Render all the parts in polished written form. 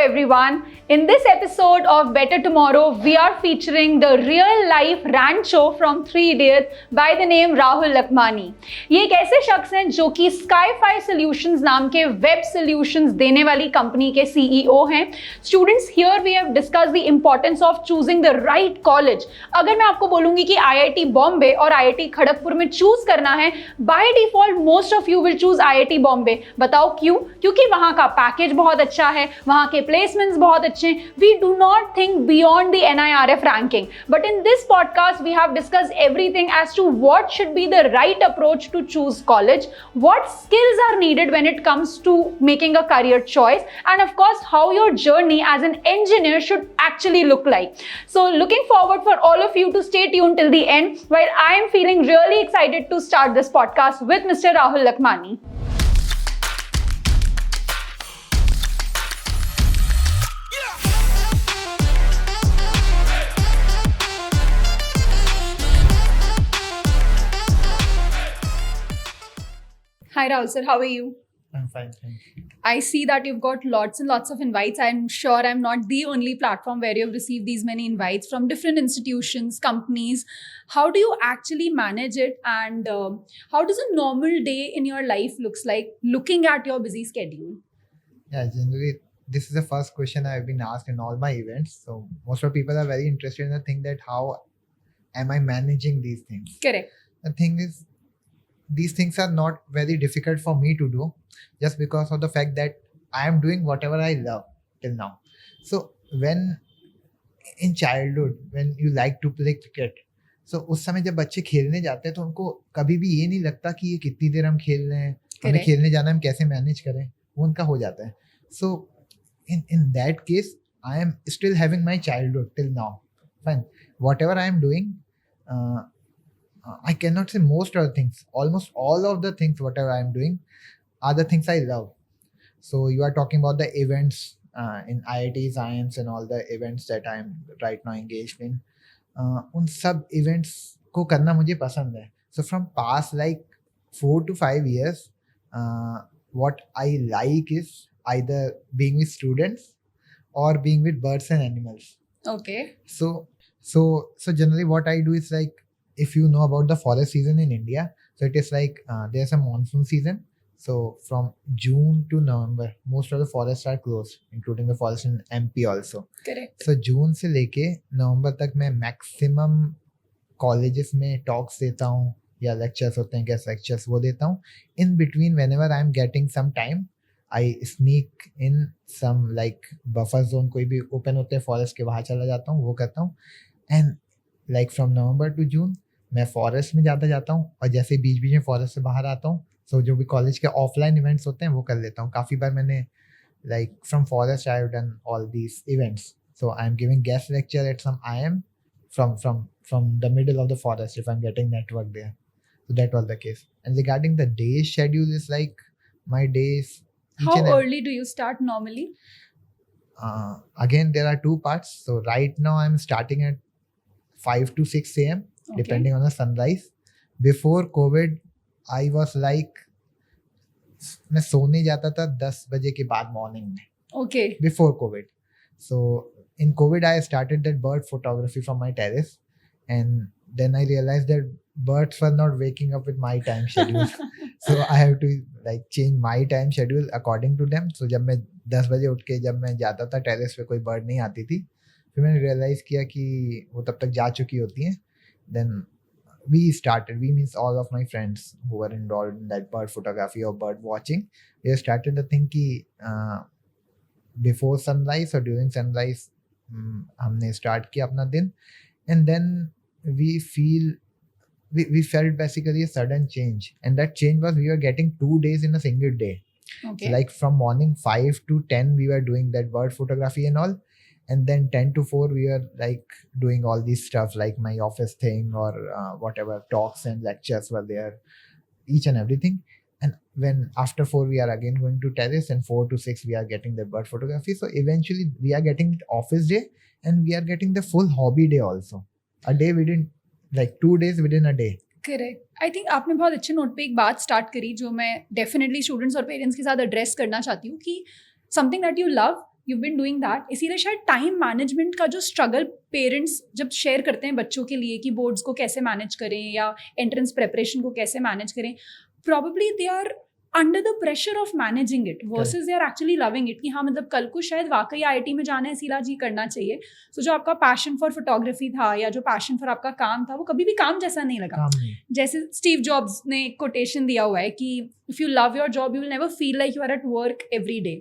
everyone. In this episode of Better Tomorrow, we are featuring the real life rancho from Three Idiots by the name Rahul Lakhmani. ये एक ऐसे शख्स हैं जो कि Skyfi Solutions नाम के वेब सॉल्यूशंस देने वाली कंपनी के सीईओ हैं. Students, here we have discussed the importance of choosing the right college. अगर मैं आपको बोलूँगी कि IIT बॉम्बे और IIT खड़गपुर में चूज करना है, by default most of you will choose IIT Bombay. बताओ क्यों? क्योंकि वहाँ का पैकेज बहुत अच्छा है, वहाँ के प्लेसमेंट्स बहुत अच्छे हैं. We do not think beyond the NIRF ranking. But in this podcast, we have discussed everything as to what should be the right approach to choose college, what skills are needed when it comes to making a career choice, and of course, how your journey as an engineer should actually look like. So looking forward for all of you to stay tuned till the end, where I am feeling really excited to start this podcast with Mr. Rahul Lakhmani. Hi Rahul sir, how are you? I'm fine, thank you. I see that you've got lots and lots of invites. I'm sure I'm not the only platform where you've received these many invites from different institutions, companies. How do you actually manage it, and how does a normal day in your life looks like looking at your busy schedule? Yeah, generally, this is the first question I've been asked in all my events. So most of the people are very interested in the thing that how am I managing these things? Correct. The thing is, these things are not very difficult for me to do just because of the fact that I am doing whatever I love till now. So when in childhood, when you like to play cricket, so उस समय जब बच्चे खेलने जाते हैं तो उनको कभी भी ये नहीं लगता कि ये कितनी देर हम खेल रहे हैं, हमें खेलने जाना है, हम कैसे मैनेज करें, वो उनका हो जाता है. So in that case, I am still having my childhood till now. Fine. Whatever I am doing, I cannot say most of the things. Almost all of the things, whatever I am doing, are the things I love. So you are talking about the events in IIT Science and all the events that I am right now engaged in. उन सब events को करना मुझे पसंद है. So from past like 4 to 5 years, what I like is either being with students or being with birds and animals. Okay. So generally what I do is like, if you know about the forest season in India, so it is like there's a monsoon season. So from June to November, most of the forests are closed, including the forest in MP also. Correct. So June से लेके नवंबर तक मैं maximum colleges में talks देता हूँ या lectures होते हैं, guest lectures वो देता हूँ. In between, whenever I'm getting some time, I sneak in some like buffer zone, कोई भी open होते हैं forest के, वहाँ चला जाता हूँ, वो करता हूँ. And like from November to June, मैं फॉरेस्ट में ज़्यादा जाता हूँ और जैसे बीच बीच में फॉरेस्ट से बाहर आता हूँ, सो जो भी कॉलेज के ऑफलाइन इवेंट्स होते हैं वो कर लेता हूँ. काफ़ी बार मैंने like from forest I have done all these events. So I am giving guest lecture at some IIM from the middle of the forest if I'm getting network there. So that was the case. And regarding the day schedule is like my days. How early do you start normally? Again, there are two parts. So right now I'm starting at 5 to 6 a.m. depending on the sunrise. Before COVID, I was like, मैं सोने जाता था 10 बजे के बाद morning में. Okay. Before COVID. So in COVID, I started that bird photography from my terrace, and then I realized that birds were not waking up with my time schedule. So I have to like change my time schedule according to them. So जब मैं 10 बजे उठ के जब मैं जाता था terrace पे, कोई बर्ड नहीं आती थी. फिर मैंने रियलाइज किया कि वो तब तक जा चुकी होती हैं. Then we means all of my friends who were involved in that bird photography or bird watching, they started the thing कि before sunrise or during sunrise हमने start किया अपना दिन. And then we felt basically a sudden change, and that change was we were getting 2 days in a single day. Okay. So like from morning 5 to 10 we were doing that bird photography and all. And then 10 to 4, we were like doing all these stuff like my office thing or whatever talks and lectures were there, each and everything. And when after 4, we are again going to terrace, and 4 to 6, we are getting the bird photography. So eventually we are getting office day and we are getting the full hobby day also. A day within, like 2 days within a day. Correct. I think आपने बहुत अच्छे note पे एक बात start करी जो मैं definitely students और पेरेंट्स के साथ एड्रेस करना चाहती हूँ कि something that you love you've been doing that, इसीलिए शायद टाइम मैनेजमेंट का जो स्ट्रगल पेरेंट्स जब शेयर करते हैं बच्चों के लिए कि बोर्ड्स को कैसे मैनेज करें या एंट्रेंस प्रेपरेशन को कैसे मैनेज करें, probably they are under the pressure of managing it versus they are actually loving it कि हाँ मतलब कल को शायद वाकई आईआईटी में जाना है सीला जी करना चाहिए. So जो आपका पैशन फॉर फोटोग्राफी था या जो पैशन फॉर आपका काम था वो कभी भी काम जैसा नहीं लगा. काम नहीं. जैसे स्टीव जॉब्स ने कोटेशन दिया हुआ है कि if you love your job you will never feel like you are at work every day.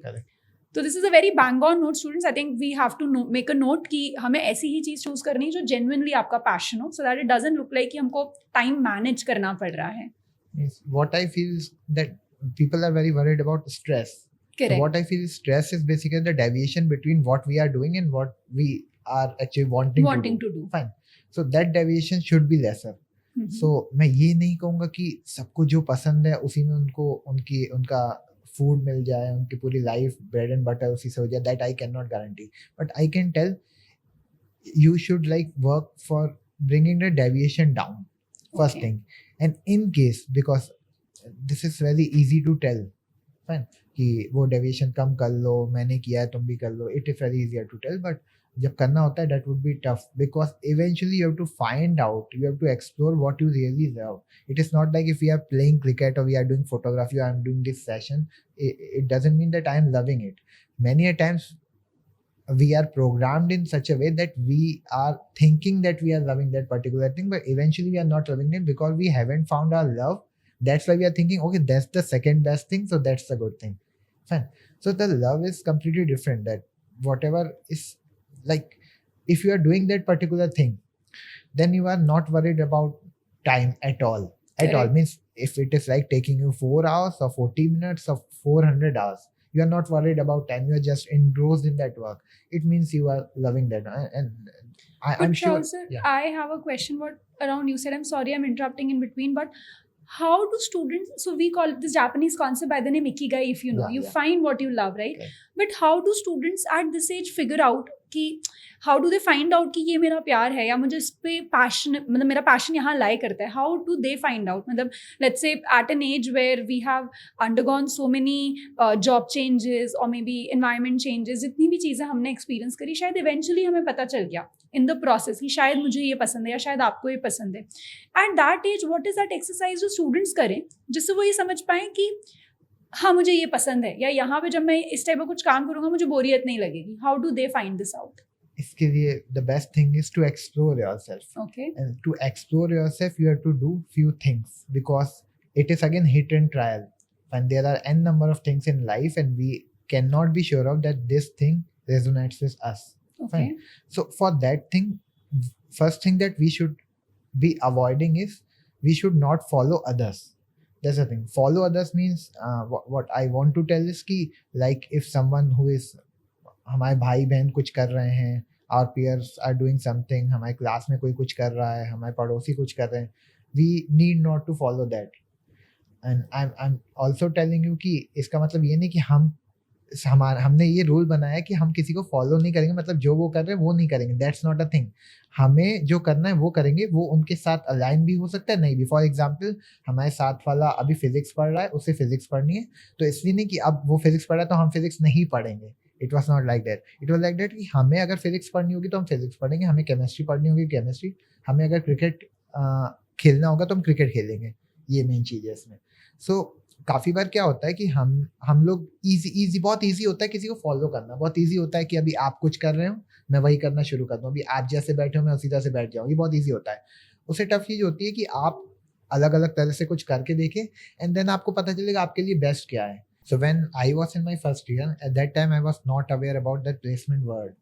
तो this is a very bang on note students. I think we have to make a note कि हमें ऐसी ही चीज choose करनी है जो genuinely आपका passion हो, so that it doesn't look like कि हमको टाइम मैनेज करना पड़ रहा है. What I feel is that people are very worried about stress. Correct. So what I feel is stress is basically the deviation between what we are doing and what we are actually wanting to do. Fine. So that deviation should be lesser. So मैं ये नहीं कहूँगा कि सबको जो पसंद है उसी में उनको उनका फूड मिल जाए, उनकी पूरी लाइफ ब्रेड एंड बटर उसी से हो जाए. That I cannot guarantee. But I can tell you should like work for bringing the deviation down. First thing. And in case, because this is very easy to tell, fine, कि वो deviation कम कर लो, मैंने किया है तुम भी कर लो, it is very easier to tell, but जब करना होता है that would be tough because eventually you have to find out, you have to explore what you really love. It is not like if we are playing cricket or we are doing photography or I am doing this session, it doesn't mean that I am loving it. Many a times we are programmed in such a way that we are thinking that we are loving that particular thing, but eventually we are not loving it because we haven't found our love. That's why we are thinking, okay, that's the second best thing, so that's the good thing. Fine. So the love is completely different. That whatever is like, if you are doing that particular thing, then you are not worried about time at all. At all means if it is like taking you 4 hours or 40 minutes or 400 hours, you are not worried about time. You are just engrossed in that work. It means you are loving that. And I'm sure. Sir, yeah. I have a question. What around you said? I'm sorry, I'm interrupting in between, but how do students? So we call it this Japanese concept by the name ikigai. If you know, you find what you love, right? Okay. But how do students at this age figure out कि how do they find out कि ये मेरा प्यार है या मुझे इस पे passion, मतलब मेरा passion यहाँ lie करता है? How do they find out? मतलब let's say at an age where we have undergone so many job changes or maybe environment changes, जितनी भी चीज़ें हमने experience करी, शायद eventually हमें पता चल गया in the process कि शायद मुझे ये पसंद है या शायद आपको ये पसंद है. At that age, what is that exercise जो students करें जिससे वो ये समझ पाएं कि हाँ मुझे ये पसंद है या यहाँ पे जब मैं इस टाइप का कुछ काम करूँगा मुझे बोरियत नहीं लगेगी. How do they find this out? इसके लिए the best thing is to explore yourself. Okay. And to explore yourself, you have to do few things because it is again hit and trial. And there are n number of things in life, and we cannot be sure of that this thing resonates with us. Okay. Fine. So for that thing, first thing that we should be avoiding is we should not follow others. That's the thing. Follow others means what I want to tell is कि like if someone who is हमारे भाई बहन कुछ कर रहे हैं, our peers are doing something, हमारे class में कोई कुछ कर रहा है, हमारे पड़ोसी कुछ कर रहे हैं, we need not to follow that. And I'm also telling you कि इसका मतलब ये नहीं कि हमने ये रूल बनाया कि हम किसी को फॉलो नहीं करेंगे, मतलब जो वो कर रहे हैं वो नहीं करेंगे. That's not a thing. हमें जो करना है वो करेंगे, वो उनके साथ अलाइन भी हो सकता है, नहीं भी. फॉर एग्जांपल हमारे साथ वाला अभी फिजिक्स पढ़ रहा है, उसे फिजिक्स पढ़नी है, तो इसलिए नहीं कि अब वो फिजिक्स पढ़ रहा है तो हम फिजिक्स नहीं पढ़ेंगे. It was not like that. It was like that कि हमें अगर फिजिक्स पढ़नी होगी तो हम फिजिक्स पढ़ेंगे, हमें केमिस्ट्री पढ़नी होगी केमिस्ट्री, हमें अगर क्रिकेट खेलना होगा तो हम क्रिकेट खेलेंगे. ये मेन चीज़ है इसमें. सो काफ़ी बार क्या होता है कि हम लोग ईजी बहुत ईजी होता है किसी को फॉलो करना. बहुत ईजी होता है कि अभी आप कुछ कर रहे हो मैं वही करना शुरू कर दूँ, अभी आप जैसे बैठे हो मैं उसी तरह से बैठ जाऊँ. ये बहुत ईजी होता है. उससे टफ चीज़ होती है कि आप अलग अलग तरह से कुछ करके देखें एंड देन आपको पता चलेगा आपके लिए बेस्ट क्या है. So when I was in my first year, eight that time I was not aware about that placement word,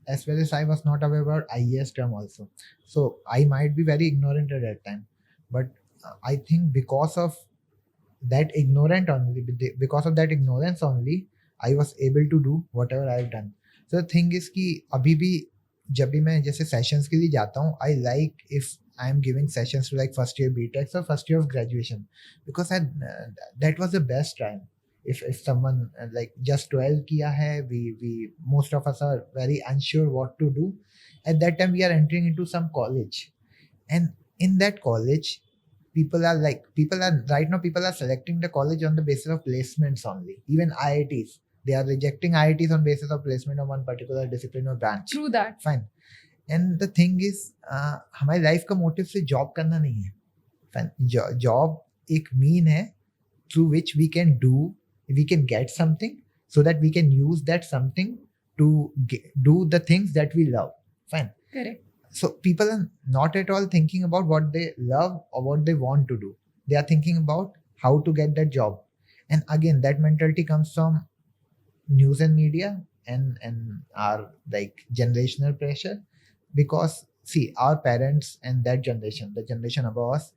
as well as I was not aware about IES term also. So I might be very ignorant at that time. But I think because of that ignorance only, I was able to do whatever I've done. So the thing is कि अभी भी जब भी मैं जैसे sessions के लिए जाता हूँ, I like if I am giving sessions to like first year BTech or first year of graduation, because that was the best time. If someone like just 12 किया है, we most of us are very unsure what to do. At that time we are entering into some college, and in that college people are selecting the college on the basis of placements only. Even IITs, They are rejecting IITs on basis of placement of one particular discipline or branch. True that. Fine. And the thing is, हमारी life का motive से job करना नहीं है. Fine. Job एक mean है through which we can get something so that we can use that something to do the things that we love. Fine. Correct. So people are not at all thinking about what they love or what they want to do. They are thinking about how to get that job. And again, that mentality comes from news and media and our like generational pressure. Because see, our parents and that generation, the generation above us,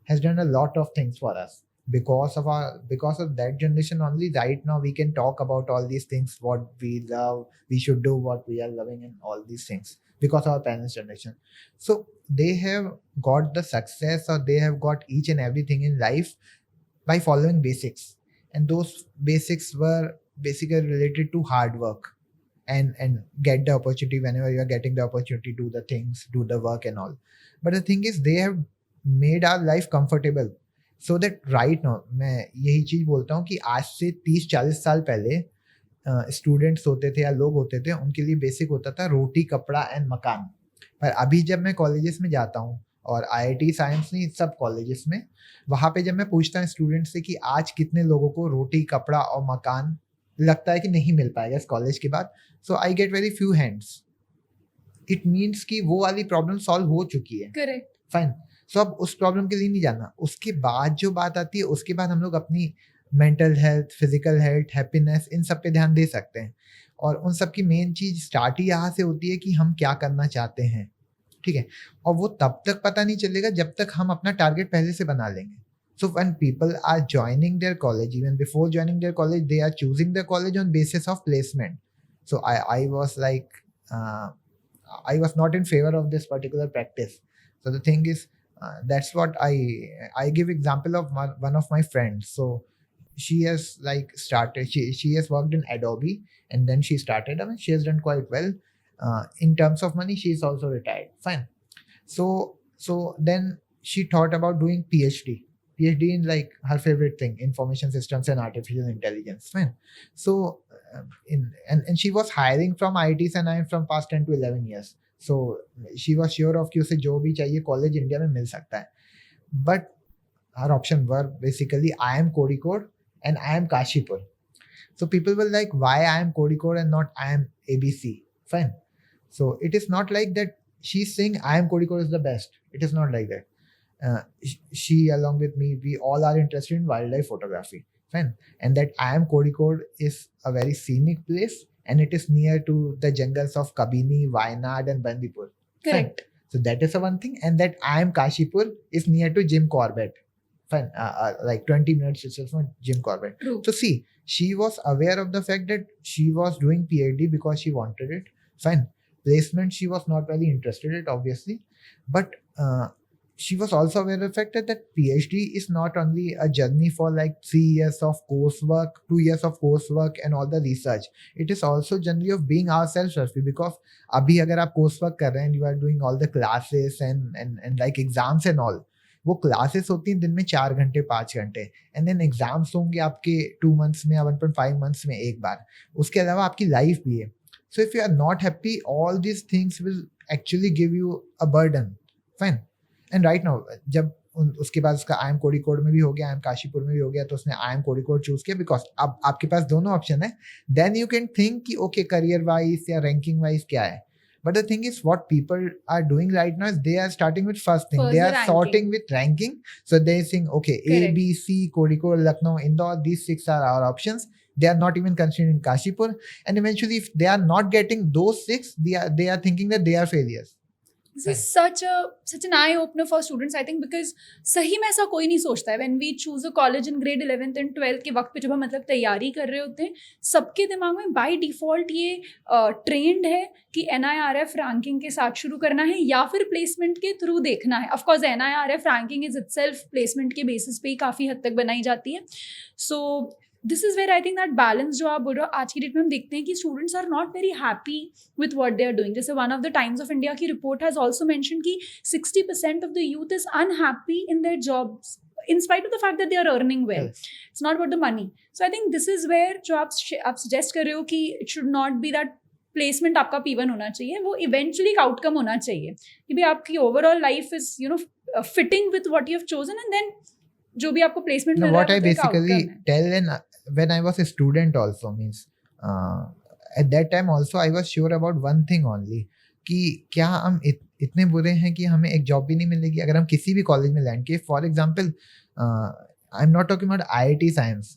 has done a lot of things for us. Because of that generation only, right now we can talk about all these things, what we love, we should do what we are loving, and all these things, because of our parents' generation. So they have got the success, or they have got each and everything in life by following basics. And those basics were basically related to hard work and get the opportunity. Whenever you are getting the opportunity, do the things, do the work and all. But the thing is, they have made our life comfortable. So that right now, मैं यही चीज़ बोलता हूँ कि आज से 30-40 साल पहले students होते थे या लोग होते थे, उनके लिए बेसिक होता था रोटी, कपड़ा एंड मकान. पर अभी जब मैं कॉलेजेस में जाता हूँ, और IIT साइंस नहीं, सब कॉलेजेस में, वहाँ पे जब मैं पूछता हूँ स्टूडेंट से कि आज कितने लोगों को रोटी, कपड़ा और मकान लगता है कि नहीं मिल पाएगा इस कॉलेज के बाद, so I get very few hands. It means कि वो वाली प्रॉब्लम सॉल्व हो चुकी है. करेक्ट. फाइन. सो अब उस प्रॉब्लम के लिए नहीं जाना. उसके बाद जो बात आती है, उसके बाद हम लोग अपनी mental health, physical health, happiness, इन सब पे ध्यान दे सकते हैं. और उन सब की मेन चीज स्टार्ट ही यहाँ से होती है कि हम क्या करना चाहते हैं. ठीक है. और वो तब तक पता नहीं चलेगा जब तक हम अपना टारगेट पहले से बना लेंगे. So when people are joining their college, even before joining their college, they are choosing the college on basis of placement. So I was like, I was not in favor of this particular practice. So the thing is, that's what I give example of one of my friends. So she has like started, she has worked in Adobe, and then she started. I mean, she has done quite well. In terms of money, she is also retired. Fine. So then she thought about doing PhD in like her favorite thing, information systems and artificial intelligence. Fine. So and she was hiring from IITs and I from past 10 to 11 years. So she was sure of कि उसे जो भी चाहिए college India में मिल सकता है. But her option were basically IIM Kozhikode and IIM Kashipur. So people were like, why IIM Kozhikode and not IIM ABC? Fine. So it is not like that she's saying IIM Kozhikode is the best. It is not like that. She along with me, we all are interested in wildlife photography. Fine. And that IIM Kozhikode is a very scenic place, and it is near to the jungles of Kabini, Wayanad and Bandipur. Correct. Fine. So that is the one thing. And that IIM Kashipur is near to Jim Corbett. Fine. Like 20 minutes itself from Jim Corbett. True. So see, she was aware of the fact that she was doing PhD because she wanted it. Fine. Placement, she was not really interested in it, obviously. But she was also aware of the fact that PhD is not only a journey for like 3 years of coursework, 2 years of coursework and all the research. It is also journey of being ourselves, because अभी अगर आप coursework कर रहे हैं, you are doing all the classes and like exams and all. वो classes होती हैं दिन में 4 घंटे 5 घंटे, एंड देन एग्जाम्स होंगे आपके 2 months में या 1.5 months में एक बार. उसके अलावा आपकी लाइफ भी है. So if you are not happy, all these things will actually give you a burden. Fine. And right now जब उसके बाद उसका IIM Kozhikode में भी हो गया, IIM काशीपुर में भी हो गया, तो उसने IIM Kozhikode चूज किया बिकॉज अब आपके पास दोनों ऑप्शन है. देन यू कैन थिंक कि ओके करियर वाइज या रैंकिंग वाइज क्या है. But the thing is, what people are doing right now is they are starting with first thing. They are ranking. sorting with ranking. So they are saying, okay, Correct. A, B, C, Kozhikode, Lucknow, Indore, these 6 are our options. They are not even considering Kashipur. And eventually, if they are not getting those 6, they are thinking that they are failures. This is such an eye opener for students, I think, because सही में ऐसा कोई नहीं सोचता है. When we choose a college in grade 11th and 12th के वक्त पे जब हम मतलब तैयारी कर रहे होते हैं, सबके दिमाग में by default ये ट्रेंड है कि NIRF रैंकिंग के साथ शुरू करना है या फिर प्लेसमेंट के थ्रू देखना है. Of course NIRF ranking is itself placement के बेसिस पे ही काफ़ी हद तक बनाई जाती है. So this is where I think that balance जो आप बोल रहे हो, आज की डेट में हम देखते हैं कि students are not very happy with what they are doing. जैसे one of the Times of India की रिपोर्ट हैज़ ऑल्सो मेंशन कि 60% of the youth is unhappy in their jobs in spite of the fact that they are earning well. Yes. It's not about the money. So I think this is where जो आप suggest कर रहे हो कि it should not be that placement आपका P1 होना चाहिए, वो eventually एक outcome होना चाहिए कि भाई आपकी overall life is fitting with what you have chosen, and then जो भी आपको placement No, मिल रहा what है I वो तो एक basically outcome है. tell, and when I was a student also means at that time also I was sure about one thing only कि क्या हम इतने बुरे हैं कि हमें एक जॉब भी नहीं मिलेगी अगर हम किसी भी कॉलेज में लैंड किए. For example I am not talking about IIT science.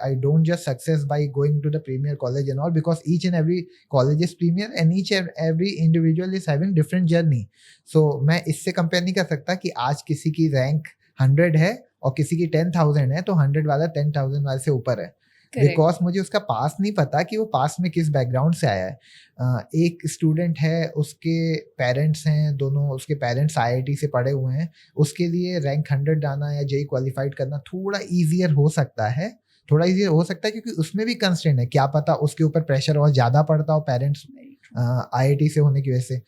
I don't just success by going to the premier college and all, because each and every college is premier and each and every individual is having different journey. So मैं इससे compare नहीं कर सकता कि आज किसी की rank 100 है और किसी की 10,000 है तो 100 वाला 10,000 वाले से ऊपर है. बिकॉज मुझे उसका पास नहीं पता कि वो पास में किस बैकग्राउंड से आया है. एक स्टूडेंट है, उसके पेरेंट्स हैं, दोनों उसके पेरेंट्स IIT से पढ़े हुए हैं, उसके लिए रैंक 100 आना या JEE क्वालिफाइड करना थोड़ा ईजियर हो सकता है, क्योंकि उसमें भी कंस्ट्रेंट है. क्या पता उसके ऊपर प्रेशर और ज़्यादा पड़ता हो पेरेंट्स IIT से होने की वजह से,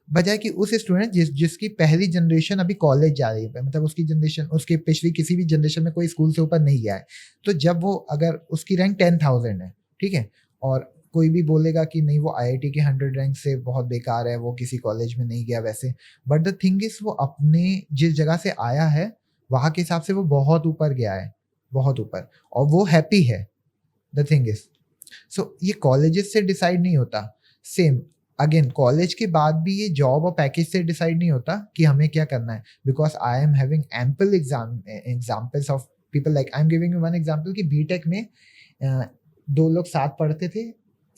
बजाय कि उस स्टूडेंट जिसकी पहली जनरेशन अभी कॉलेज जा रही है, मतलब उसकी जनरेशन उसकी पिछली किसी भी जनरेशन में कोई स्कूल से ऊपर नहीं गया है, तो जब वो अगर उसकी रैंक 10,000 है, ठीक है, और कोई भी बोलेगा कि नहीं वो IIT के 100 रैंक से बहुत बेकार है, वो किसी कॉलेज में नहीं गया वैसे, बट द थिंग इज वो अपने जिस जगह से आया है वहाँ के हिसाब से वो बहुत ऊपर गया है, बहुत ऊपर, और वो हैप्पी है. द थिंग इज सो ये कॉलेजेस से डिसाइड नहीं होता. सेम अगेन कॉलेज के बाद भी ये जॉब और पैकेज से डिसाइड नहीं होता कि हमें क्या करना है. Because I am having ample examples of people, like I am giving you one example कि बीटेक में दो लोग साथ पढ़ते थे,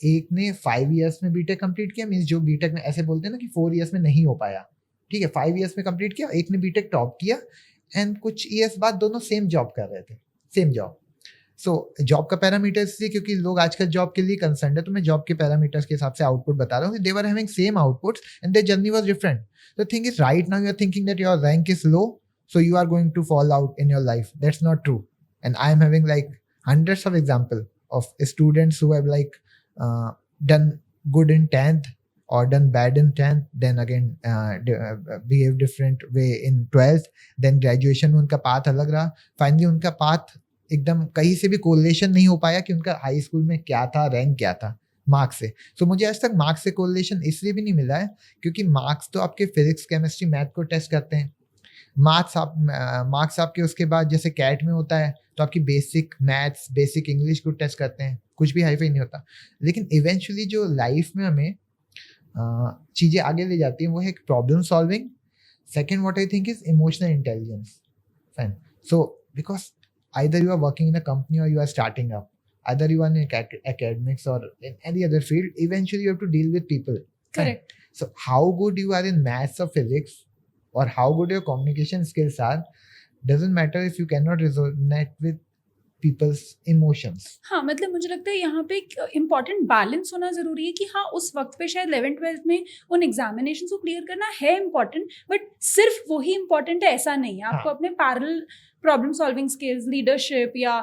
एक ने 5 ईयर्स में बीटेक कंप्लीट किया, मीन्स जो बीटेक में ऐसे बोलते हैं ना कि 4 ईयर्स में नहीं हो पाया, ठीक है, 5 ईयर्स में कंप्लीट किया, एक ने बीटेक टॉप किया, एंड कुछ ईयर्स बाद दोनों सेम जॉब कर रहे थे, सेम जॉब. सो जॉब का पैरामीटर इसलिए क्योंकि लोग आजकल जॉब के लिए कंसर्न है, तो मैं जॉब के पैरामीटर्स के हिसाब से आउटपुट बता रहा हूँ. They were having same outputs and their journey was different. The thing is right now you are thinking that your rank is low, so you are going to fall out in your life. That's not true. And I am having like hundreds of example of students who have like done good in 10th or done bad in 10th, then again behave different way in 12th, then graduation में उनका path अलग रहा, finally उनका path एकदम कहीं से भी correlation नहीं हो पाया कि उनका हाई स्कूल में क्या था, रैंक क्या था मार्क्स से. सो मुझे आज तक मार्क्स से कोरिलेशन इसलिए भी नहीं मिला है क्योंकि मार्क्स तो आपके फिजिक्स, केमिस्ट्री, मैथ को टेस्ट करते हैं. मार्क्स आपके उसके बाद जैसे कैट में होता है तो आपकी बेसिक मैथ्स, बेसिक इंग्लिश को टेस्ट करते हैं, कुछ भी हाईफाई नहीं होता. लेकिन इवेंचुअली जो लाइफ में हमें चीज़ें आगे ले जाती हैं वो है problem solving. Second what I think is emotional intelligence. Fine. So because either you are working in a company or you are starting up, either you are in academics or in any other field, eventually you have to deal with people. Correct. So how good you are in maths or physics or how good your communication skills are doesn't matter if you cannot resonate with people's emotions. हाँ, मतलब मुझे लगता है यहाँ पे एक important balance होना ज़रूरी है कि हाँ उस वक्त पे शायद 11th-12th में उन एग्जामिनेशन को क्लियर करना है इम्पॉर्टेंट, बट सिर्फ वही इम्पॉर्टेंट है ऐसा नहीं है. आपको अपने parallel problem solving skills, leadership या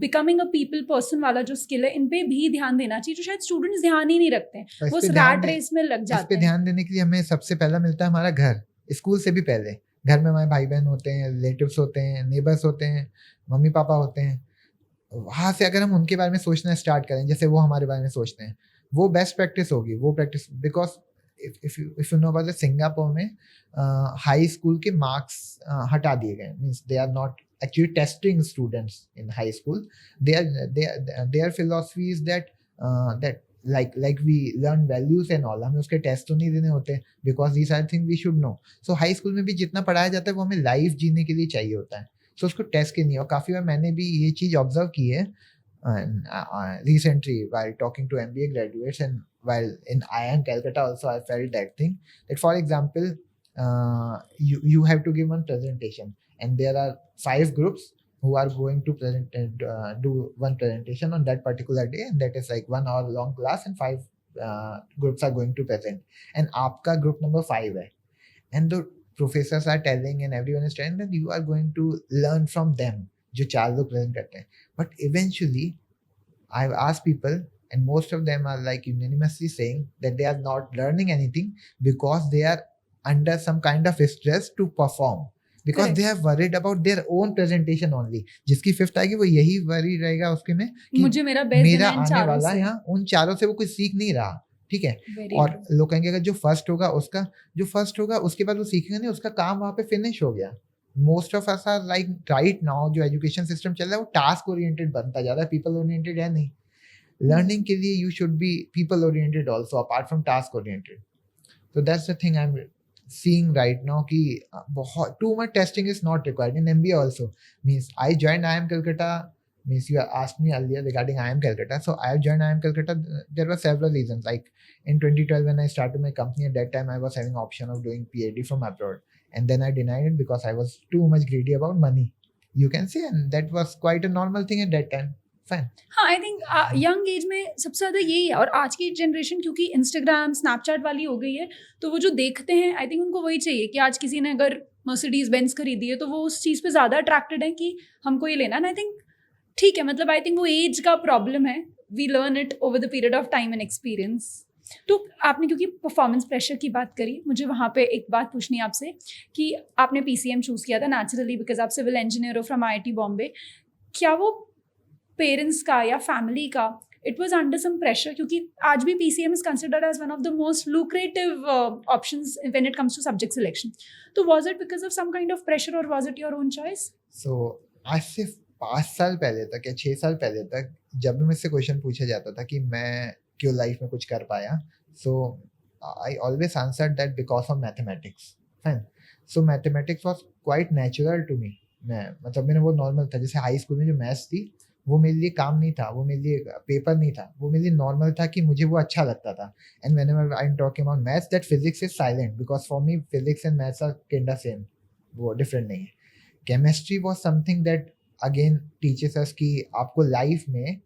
बिकमिंग अ पीपल पर्सन वाला जो स्किल है, इन पे भी ध्यान देना चाहिए, जो शायद स्टूडेंट्स ध्यान ही नहीं रखते हैं, वो उस रैट रेस में लग जाते हैं. इस पे ध्यान देने के लिए हमें सबसे पहला मिलता है हमारा घर, स्कूल से भी पहले. घर में हमारे भाई बहन होते हैं, रिलेटिव्स होते हैं, नेबर्स होते हैं, मम्मी पापा होते हैं. वहाँ से अगर हम उनके बारे में सोचना स्टार्ट करें जैसे वो हमारे बारे में सोचते हैं, वो बेस्ट प्रैक्टिस होगी. वो practice because if you know about Singapore में हाई स्कूल के मार्क्स हटा दिए गए, means they are not actually testing students in high school. Their philosophy is that like we learn values and all, हमें उसके test तो नहीं देने होते because these are things we should know. So high school में भी जितना पढ़ाया जाता है वो हमें लाइफ जीने के लिए चाहिए होता है. So उसको टेस्ट के नहीं. और काफ़ी बार मैंने भी ये चीज़ ऑब्जर्व की है recently while talking to MBA graduates and while in IIM Calcutta also I felt that thing, that for example you have to give one presentation and there are 5 groups who are going to do one presentation on that particular day, and that is like 1 hour long class and 5 groups are going to present, and आपका group number 5 है, and the professors are telling and everyone is telling that you are going to learn from them जो 4 लोग present करते हैं. But eventually I've asked people and most of them are like unanimously saying that they are not learning anything because they are under some kind of stress to perform. Because Correct. They are worried about their own presentation only. जिसकी 5th आएगी वो यही worry रहेगा उसके में कि मुझे मेरा बेस्ट मेरा देना इन आने चारों वाला से. यहाँ उन चारों से वो कुछ सीख नहीं रहा. ठीक है. Very और true. लोग कहेंगे अगर जो फर्स्ट होगा उसके बाद वो सीखेगा नहीं, उसका काम वहाँ पे फिनिश हो गया. Most of us are like right now जो एजुकेशन सिस्टम चल रहा है वो टास्क ओरिएंटेड बनता जा रहा है, पीपल ओरिएंटेड है नहीं. लर्निंग के लिए you should be people oriented also apart from task oriented. So that's the thing I'm seeing right now कि बहुत too much testing is not required in MBA also. Means I joined IIM Calcutta. Means you asked me earlier regarding IIM Calcutta. So I have joined IIM Calcutta. There were several reasons. Like in 2012 when I started my company, at that time I was having option of doing PhD from abroad, and then I denied it because I was too much greedy about money. You can say, and that was quite a normal thing at that time. Fine. हाँ, I think young age में सबसे ज़्यादा यही है. और आज की generation क्योंकि इंस्टाग्राम स्नैपचैट वाली हो गई है, तो वो जो देखते हैं आई थिंक उनको वही चाहिए कि आज किसी ने अगर मर्सिडीज बेंज खरीदी है तो वो उस चीज़ पे ज़्यादा अट्रैक्टेड है कि हमको ये लेना है. आई थिंक ठीक है, मतलब आई थिंक वो एज का प्रॉब्लम है. We learn it over the period of time and experience. तो आपने क्योंकि परफॉर्मेंस प्रेशर की बात करी, मुझे वहाँ पे एक बात पूछनी है आपसे कि आपने PCM चूज़ किया था नेचुरली बिकॉज आप सिविल इंजीनियर हो फ्रॉम IIT बॉम्बे. क्या वो पेरेंट्स का या फैमिली का it was under some pressure, क्योंकि आज भी PCM is considered as one of the most lucrative options when it comes to subject selection. तो was it because of some kind of pressure और was it your own choice? So आज से 5 साल पहले तक या 6 साल पहले तक जब भी मुझसे क्वेश्चन पूछा जाता था कि मैं क्यों लाइफ में कुछ कर पाया, so I always answered that because of mathematics. Fine. So mathematics was quite natural to me. मतलब मैंने वो नॉर्मल था. जैसे हाई स्कूल में जो मैथ्स थी वो मेरे लिए काम नहीं था, वो मेरे लिए पेपर नहीं था, वो मेरे लिए नॉर्मल था कि मुझे वो अच्छा लगता था. And whenever I am talking about maths that physics is silent because for me physics and maths are kind of same, वो डिफरेंट नहीं है. Chemistry was something that again teachers us कि आपको लाइफ में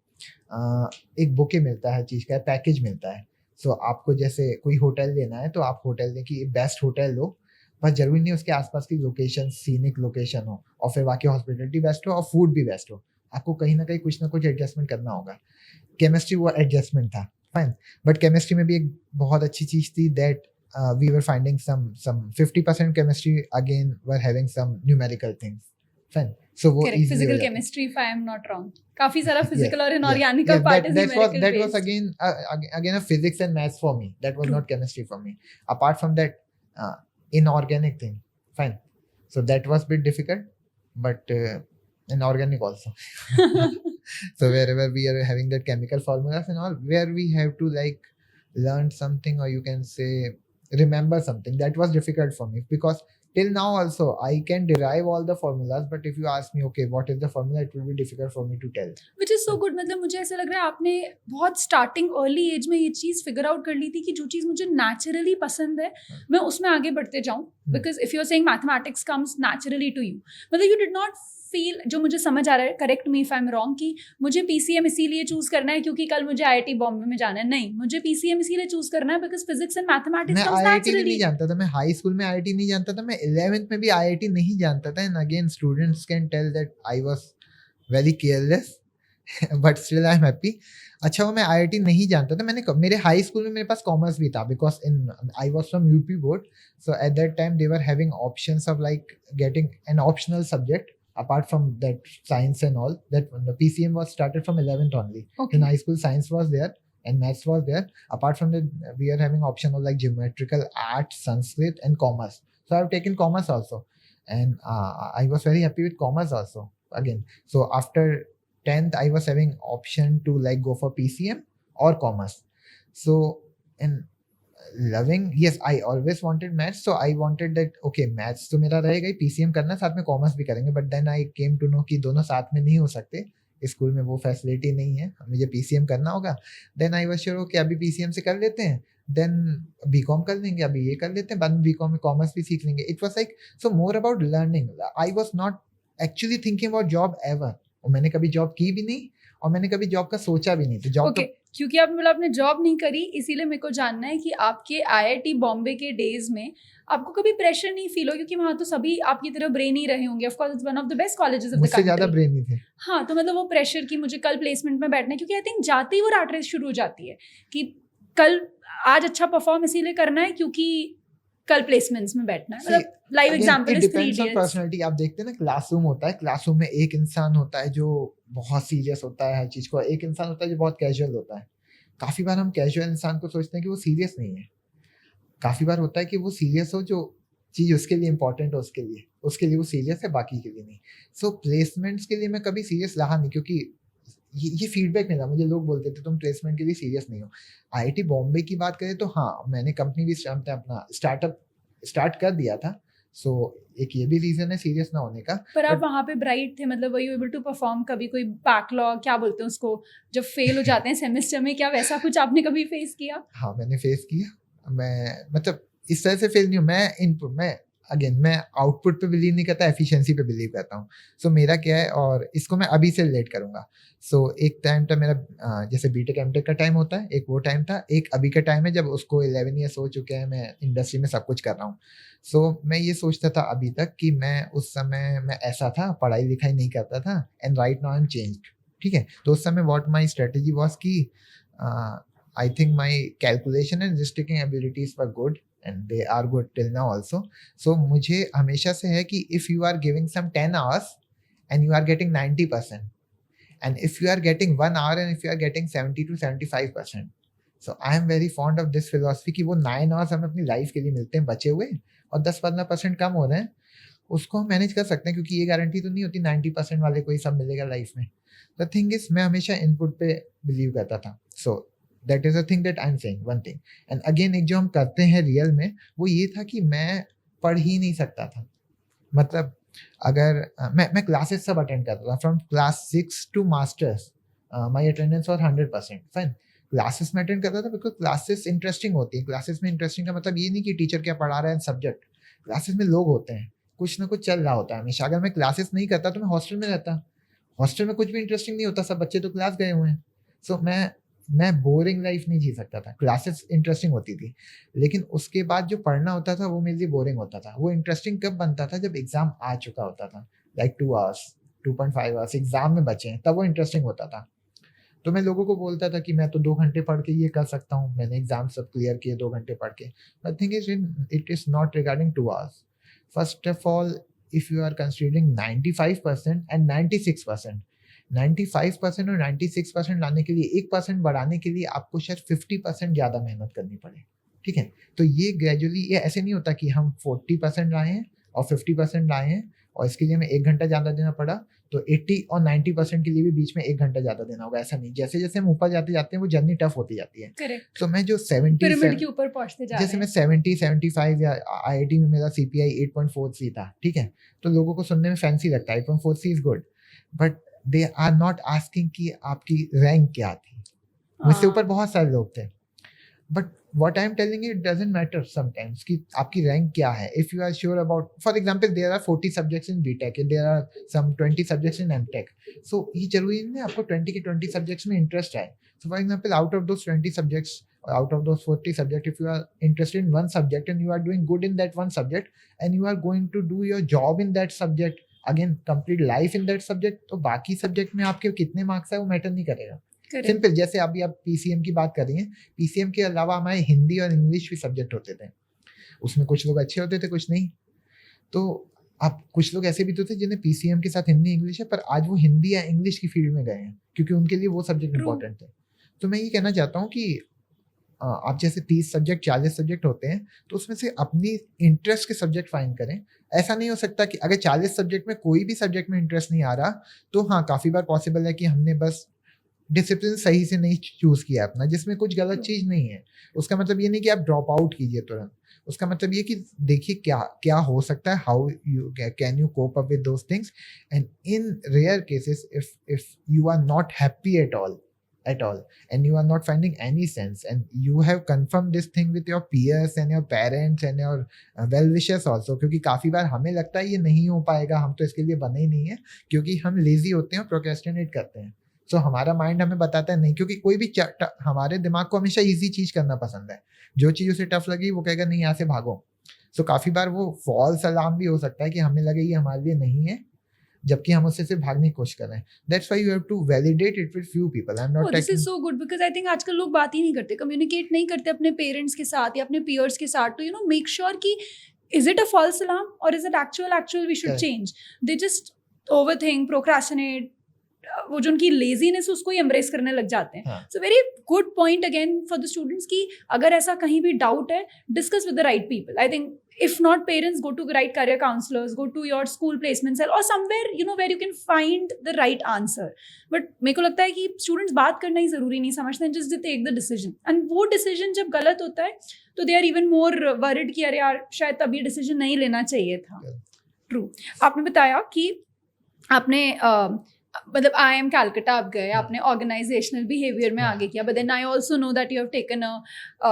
एक बुके मिलता है, चीज़ का पैकेज मिलता है. सो आपको जैसे कोई होटल लेना है तो आप होटल लें कि बेस्ट होटल लो, बस जरूरी नहीं उसके आसपास की लोकेशन सीनिक लोकेशन हो और फिर बाकी हॉस्पिटलिटी बेस्ट हो और फूड भी बेस्ट हो. आपको कहीं ना कुछ एडजस्टमेंट करना होगा. केमिस्ट्री वो एडजस्टमेंट था. फाइन. बट केमिस्ट्री में भी एक बहुत अच्छी चीज़ थी that we were finding some 50% chemistry again were having some numerical things. Fine. So वो physical chemistry if I am not wrong, काफी सारा फिजिकल और इनऑर्गेनिक का part is numerical. that was again a physics and maths for me. That was not chemistry for me. Apart from that inorganic thing. Fine. So that was a bit difficult, but inorganic also. So wherever we are having that chemical formulas and all, where we have to like learn something, or you can say remember something, that was difficult for me because till now also I can derive all the formulas, but if you ask me okay what is the formula, it will be difficult for me to tell. Which is so good. मतलब मुझे ऐसा लग रहा है आपने बहुत starting early as में ये चीज़ फिगर आउट कर ली थी कि जो चीज़ मुझे नेचुरली पसंद है मैं उसमें आगे बढ़ते जाऊँ. Because if you are saying mathematics comes naturally to you, मतलब यू डिड नॉट फील, जो मुझे समझ आ रहा है, correct me if I am wrong, कि मुझे PCM इसीलिए चूज करना है क्योंकि कल मुझे IIT बॉम्बे में जाना है. नहीं, मुझे PCM इसीलिए चूज करना है बिकॉज फिजिक्स एंड मैथमेटिक्स मैं कम्स IIT भी नेचुरली. नहीं जानता था. मैं हाई स्कूल में IIT नहीं जानता था. मैं 11th में भी IIT नहीं जानता था. And again students can tell that I was very careless but still I am happy. अच्छा वो मैं IIT नहीं जानता था. मेरे हाई स्कूल में मेरे पास कॉमर्स भी था because I was from UP board. So at that time they were having options of like getting an optional subject apart from that science and all. That the PCM was started from 11th only. Okay. In high school science was there and maths was there. Apart from that we are having option of like geometrical art, Sanskrit and commerce. So I've taken commerce also, and I was very happy with commerce also again. So after 10th I was having option to like go for PCM or commerce. So and loving, yes, I always wanted maths, so I wanted that okay maths तो मेरा रहेगा ही, PCM करना साथ में commerce भी करेंगे. but then I came to know कि दोनों साथ में नहीं हो सकते, स्कूल में वो फैसिलिटी नहीं है, मुझे PCM करना होगा. then I was sure okay अभी PCM से कर लेते हैं, then BCom कर लेंगे, अभी ये कर लेते हैं, बाद में BCom में commerce भी सीख लेंगे. it was like so more about learning. I was not actually thinking about job ever. और मैंने कभी जॉब की भी नहीं और मैंने कभी जॉब का सोचा भी नहीं. तो जॉब ओके, क्योंकि आपने जॉब नहीं करी, इसीलिए मेरे को जानना है कि आपके IIT बॉम्बे के डेज में आपको कभी प्रेशर नहीं फील हो, क्योंकि वहाँ तो सभी आपकी तरह ब्रेन ही रहे होंगे. Of course it's one of the best colleges of the मुझसे ज्यादा कंट्री. ब्रेन नहीं थे. हाँ, तो मतलब वो प्रेशर कि मुझे कल प्लेसमेंट में बैठना है, क्योंकि आई थिंक जाते ही वो रैट रेस शुरू हो जाती है कि कल आज अच्छा परफॉर्म इसीलिए करना है क्योंकि कल प्लेसमेंट्स में बैठना है, See, मतलब live example is 3 depends on idiots. Personality. आप देखते हैं ना, क्लासरूम होता है, क्लासरूम में एक इंसान होता है जो बहुत सीरियस होता है हर चीज को, एक इंसान होता है जो बहुत कैजुअल होता है। काफी बार हम कैजुअल इंसान को सोचते हैं कि वो सीरियस नहीं है, काफी बार होता है कि वो सीरियस हो, जो चीज उसके लिए इंपॉर्टेंट हो उसके लिए वो सीरियस है, बाकी के लिए नहीं। सो प्लेसमेंट्स के लिए मैं कभी सीरियस रहा नहीं, क्योंकि ये फीडबैक मिला मुझे, लोग बोलते थे तुम प्लेसमेंट के लिए सीरियस नहीं हो। आईआईटी बॉम्बे की बात करें तो हाँ, मैंने कंपनी भी अपना स्टार्टअप स्टार्ट कर दिया था। सो एक ये भी रीजन है सीरियस ना होने का। पर आप But- वहाँ पे ब्राइट थे, मतलब were you able to perform? कभी कोई बैकलॉग क्या बोलते हैं उसको, जब फेल हो जाते हैं सेमेस्टर में, क्या वैसा कुछ आपने कभी फेस किया? हाँ, मैंने फेस किया। मैं मतलब इस तरह से फेल नहीं हूँ, मैं आउटपुट पे बिलीव नहीं करता, एफिशिएंसी पे बिलीव करता हूँ। सो मेरा क्या है, और इसको मैं अभी से रिलेट करूंगा। सो एक टाइम था मेरा, जैसे बीटेक एमटेक का टाइम होता है, एक वो टाइम था, एक अभी का टाइम है जब उसको 11 ईयर्स हो चुके हैं, मैं इंडस्ट्री में सब कुछ कर रहा हूँ। सो मैं ये सोचता था अभी तक कि मैं उस समय मैं ऐसा था, पढ़ाई लिखाई नहीं करता था, and right now I am changed. ठीक है, तो उस समय व्हाट माय स्ट्रेटजी वाज कि I think my calculation and risk taking abilities were good, and they are good till now also. So मुझे हमेशा से है कि if you are giving some 10 hours and you are getting 90%, and if you are getting 1 hour and if you are getting 70 to 75%, so I am very fond of this philosophy कि वो 9 hours हमें अपनी life के लिए मिलते हैं बचे हुए, और 10-15% कम हो रहे हैं, उसको हम मैनेज कर सकते हैं, क्योंकि ये गारंटी तो नहीं होती 90% वाले को ही सब मिलेगा लाइफ में। द थिंग इज, मैं हमेशा इनपुट पे बिलीव करता था। So that is a thing that I am saying one thing. And again, एक जो हम करते हैं रियल में, वो ये था कि मैं पढ़ ही नहीं सकता था। मतलब अगर मैं क्लासेस सब अटेंड करता था, from class 6 to masters my attendance और 100%। फाइन, क्लासेस में अटेंड करता था बिकॉज क्लासेस इंटरेस्टिंग होती है। क्लासेस में इंटरेस्टिंग का मतलब ये नहीं कि टीचर क्या पढ़ा रहा है सब्जेक्ट, क्लासेस में लोग होते हैं, कुछ ना कुछ चल रहा होता है हमेशा। अगर मैं क्लासेस नहीं करता तो मैं हॉस्टल में रहता, हॉस्टल में कुछ भी इंटरेस्टिंग नहीं होता, सब बच्चे तो क्लास गए हुए हैं। सो मैं बोरिंग लाइफ नहीं जी सकता था। क्लासेस इंटरेस्टिंग होती थी, लेकिन उसके बाद जो पढ़ना होता था वो मेरे लिए बोरिंग होता था। वो इंटरेस्टिंग कब बनता था, जब एग्जाम आ चुका होता था, लाइक 2 आवर्स 2.5 आवर्स एग्जाम में बचे हैं, तब वो इंटरेस्टिंग होता था। तो मैं लोगों को बोलता था कि मैं तो 2 घंटे पढ़ के ये कर सकता हूँ, मैंने एग्जाम सब क्लियर किए 2 घंटे पढ़ के। The thing is, it is not regarding 2 hours. First of all, if you are considering 95% and 96%, 95% और 96% लाने के लिए 1% बढ़ाने के लिए आपको शायद 50% ज़्यादा मेहनत करनी पड़े। ठीक है, तो ये ग्रेजुअली, ये ऐसे नहीं होता कि हम 40% लाए हैं और 50% लाए हैं और इसके लिए हमें 1 घंटा ज़्यादा देना पड़ा, तो 80 और 90% के लिए भी बीच में 1 घंटा ज़्यादा देना होगा, ऐसा नहीं। जैसे जैसे हम ऊपर जाते जाते हैं वो जर्नी टफ होती जाती है। करेक्ट, तो मैं जो 70 पिरामिड के ऊपर पहुंचते जा जैसे रहे मैं हैं। 70-75 या आईआईटी में मेरा सीपीआई 8.43 था, ठीक है, तो लोगों को सुनने में फैंसी लगता है 8.43 is good, but they are not asking कि आपकी रैंक क्या थी। मुझसे ऊपर बहुत सारे लोग थे, but what I'm telling you, it doesn't matter sometimes कि आपकी रैंक क्या है। if you are sure about, for example, there are 40 subjects in BTech and there are some 20 subjects in MTech, so ये जरूरी नहीं है आपको 20 के 20 subjects में interest है। so for example, out of those 20 subjects or out of those 40 subjects, if you are interested in one subject and you are doing good in that one subject and you are going to do your job in that subject, again complete life in that subject, तो बाकी subject में आपके कितने marks है वो matter नहीं करेगा। Simple, जैसे अभी आप पीसीएम की बात कर रही हैं, पीसीएम के अलावा हमारे हिंदी और इंग्लिश भी सब्जेक्ट होते थे, उसमें कुछ लोग अच्छे होते थे कुछ नहीं। तो आप कुछ लोग ऐसे भी तो थे जिन्हें पीसीएम के साथ हिंदी इंग्लिश है, पर आज वो हिंदी या इंग्लिश की फील्ड में गए हैं क्योंकि उनके लिए वो सब्जेक्ट इंपॉर्टेंट थे। तो मैं ये कहना चाहता हूँ कि आप जैसे 30 सब्जेक्ट 40 सब्जेक्ट होते हैं, तो उसमें से अपनी इंटरेस्ट के सब्जेक्ट फाइंड करें। ऐसा नहीं हो सकता कि अगर 40 सब्जेक्ट में कोई भी सब्जेक्ट में इंटरेस्ट नहीं आ रहा, तो हाँ, काफ़ी बार पॉसिबल है कि हमने बस डिसिप्लिन सही से नहीं चूज किया अपना, जिसमें कुछ गलत चीज नहीं है। उसका मतलब ये नहीं कि आप ड्रॉप आउट कीजिए तुरंत, उसका मतलब ये कि देखिए क्या क्या हो सकता है, how you can you cope up with those things, and in rare cases if you are not happy at all and you are not finding any sense and you have confirmed this thing with your peers and your parents and your well wishers also, क्योंकि काफ़ी बार हमें लगता है ये नहीं हो पाएगा, हम तो इसके लिए बने ही नहीं है, क्योंकि हम लेजी होते हैं, प्रोक्रेस्टिनेट करते हैं। सो हमारा माइंड हमें बताता है नहीं, क्योंकि कोई भी हमारे दिमाग को हमेशा इजी चीज करना पसंद है। जो चीज उसे टफ लगी वो कहेगा नहीं, यहाँ से भागो। सो काफी बार वो फॉल्स अलार्म भी हो सकता है कि हमें लगे ये हमारे लिए नहीं है, जबकि हम उससे सिर्फ भागने की कोशिश कर रहे हैं. That's why you have to validate it with few people. I'm not Oh, this taking. is so good because I think आजकल लोग बात ही नहीं करते, कम्युनिकेट नहीं करते अपने पेरेंट्स के साथ या अपने peers के साथ to make sure कि is it a false alarm or is it actual we should Correct. change. They just overthink, procrastinate, वो जो उनकी लेजीनेस उसको ही एम्ब्रेस करने लग जाते हैं. हाँ. So very good point again for the students कि अगर ऐसा कहीं भी डाउट है, discuss with the right people. I think if not parents, go to right career counselors, go to your school placement cell or somewhere where you can find the right answer. But मेरे को लगता है कि students बात करना ही जरूरी नहीं समझते हैं, just they take the decision. And वो डिसीजन जब गलत होता है तो they are even more worried कि अरे यार शायद तब ये डिसीजन नहीं लेना चाहिए था. ट्रू. आपने बताया कि आपने मतलब आई एम कैलकटा आप गए, आपने ऑर्गेनाइजेशनल बिहेवियर में आगे किया, but then I also know that you have taken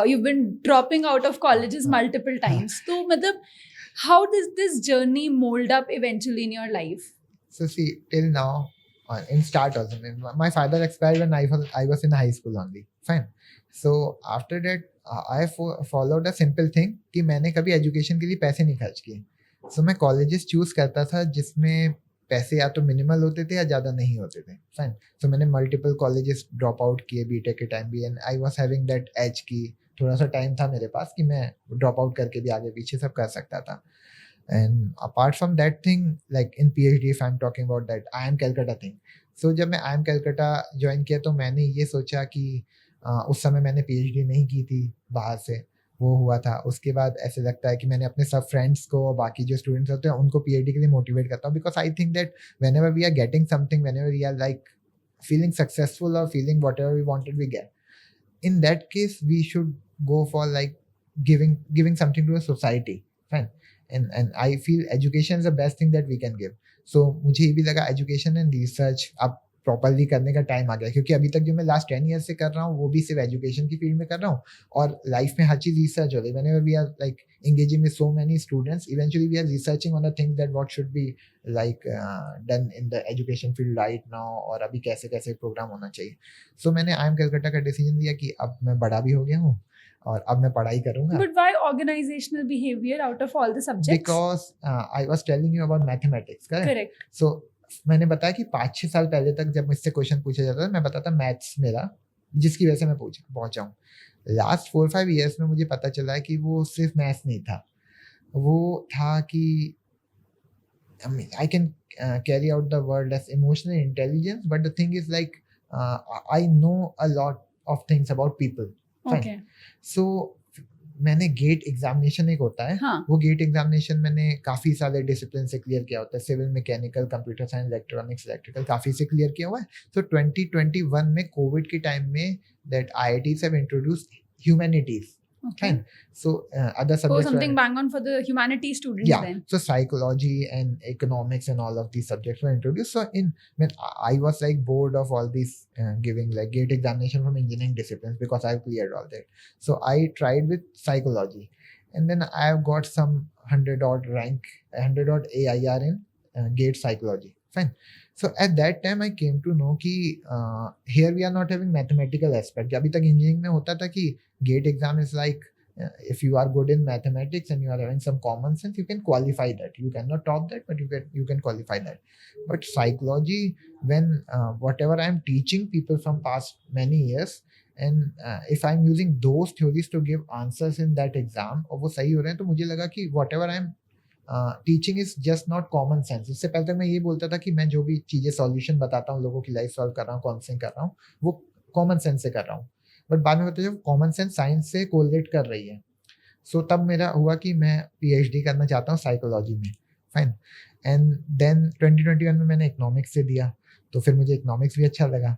you been dropping out of colleges multiple times. तो मतलब how does this journey mould up eventually in your life? So see, till now, in start also, my father expired when I was in high school only. Fine. So after that, I followed a simple thing कि मैंने कभी education के लिए पैसे नहीं खर्च किए. So मैं कॉलेजेस चूज करता था जिसमें पैसे या तो मिनिमल होते थे या ज़्यादा नहीं होते थे. फाइन. सो मैंने मल्टीपल कॉलेजेस ड्रॉप आउट किए बीटेक के टाइम भी, and I was having that age की थोड़ा सा टाइम था मेरे पास कि मैं ड्रॉप आउट करके भी आगे पीछे सब कर सकता था. And apart from that thing, like in PhD if I am talking about that IIM Calcutta thing. So जब मैं IIM कैलकटा ज्वाइन किया तो मैंने ये सोचा कि उस समय मैंने PhD नहीं की थी बाहर से, वो हुआ था. उसके बाद ऐसे लगता है कि मैंने अपने सब फ्रेंड्स को, बाकी जो स्टूडेंट्स होते हैं उनको PhD के लिए मोटिवेट करता हूँ, because I think that whenever we are getting something, whenever we are like feeling successful और feeling whatever we wanted we get, in that case we should go for like giving something to a society. Fine. And I feel education is the best thing that we can give. So मुझे ये भी लगा education and research अब properly करने का time आ गया, क्योंकि अभी तक जो मैं लास्ट 10 ईयर से कर रहा हूँ वो भी सिर्फ एजुकेशन की फील्ड में कर रहा हूँ, और लाइफ में हर चीज रिसर्च हो रही है. Whenever we are like engaging with so many students, eventually we are researching on the things that what should be like done in the education field right now, और अभी कैसे कैसे प्रोग्राम होना चाहिए. So मैंने IIM कैलकटा का decision लिया कि अब मैं बड़ा भी हो गया हूँ और अब मैं पढ़ाई करूंगा. But why organizational behavior out of all the subjects? Because I was telling you about mathematics, correct? Correct. So मैंने बताया कि 5-6 साल पहले तक जब मुझसे क्वेश्चन पूछा जाता था, मैं बताता मैथ्स मेरा, जिसकी वजह से मैं पहुंचा हूँ. लास्ट 4-5 ईयर्स में मुझे पता चला है कि वो सिर्फ मैथ्स नहीं था, वो था कि I can carry out the word as emotional intelligence, but the thing is like I know a lot of things about people. Fine. Okay. So मैंने गेट एग्जामिनेशन एक होता है, हाँ. वो गेट एग्जामिनेशन मैंने काफ़ी सारे डिसिप्लिन से क्लियर किया होता है, civil, mechanical, computer science, electronics, electrical, काफ़ी से क्लियर किया हुआ है. तो 2021 में कोविड के टाइम में that IITs have introduced humanities. Okay. Fine. So other Oh, subjects something were, bang on for the humanities students yeah, then. so psychology and economics and all of these subjects were introduced. So when I was like bored of all these giving like gate examination from engineering disciplines, because I cleared all that, so I tried with psychology, and then I have got some 100 odd AIR in gate psychology. Fine. So at that time I came to know कि here we are not having mathematical aspect. अभी तक engineering में होता था कि gate exam is like if you are good in mathematics and you are having some common sense, you can qualify that. You cannot top that, but you can qualify that. But psychology, when whatever I am teaching people from past many years, and if I am using those theories to give answers in that exam, और वो सही हो रहे हैं, तो मुझे लगा कि whatever I am teaching is just not common sense. उससे पहले तक मैं ये बोलता था कि मैं जो भी चीज़ें सॉल्यूशन बताता हूँ, लोगों की लाइफ सॉल्व कर रहा हूँ, काउंसलिंग कर रहा हूँ, वो कॉमन सेंस से कर रहा हूँ. बट बाद में बताया जब कॉमन सेंस साइंस से कोरिलेट कर रही है, सो तब मेरा हुआ कि मैं PhD करना चाहता हूँ साइकोलॉजी में. फाइन. एंड देन 2021 में मैंने इकोनॉमिक्स से दिया, तो फिर मुझे इकोनॉमिक्स भी अच्छा लगा.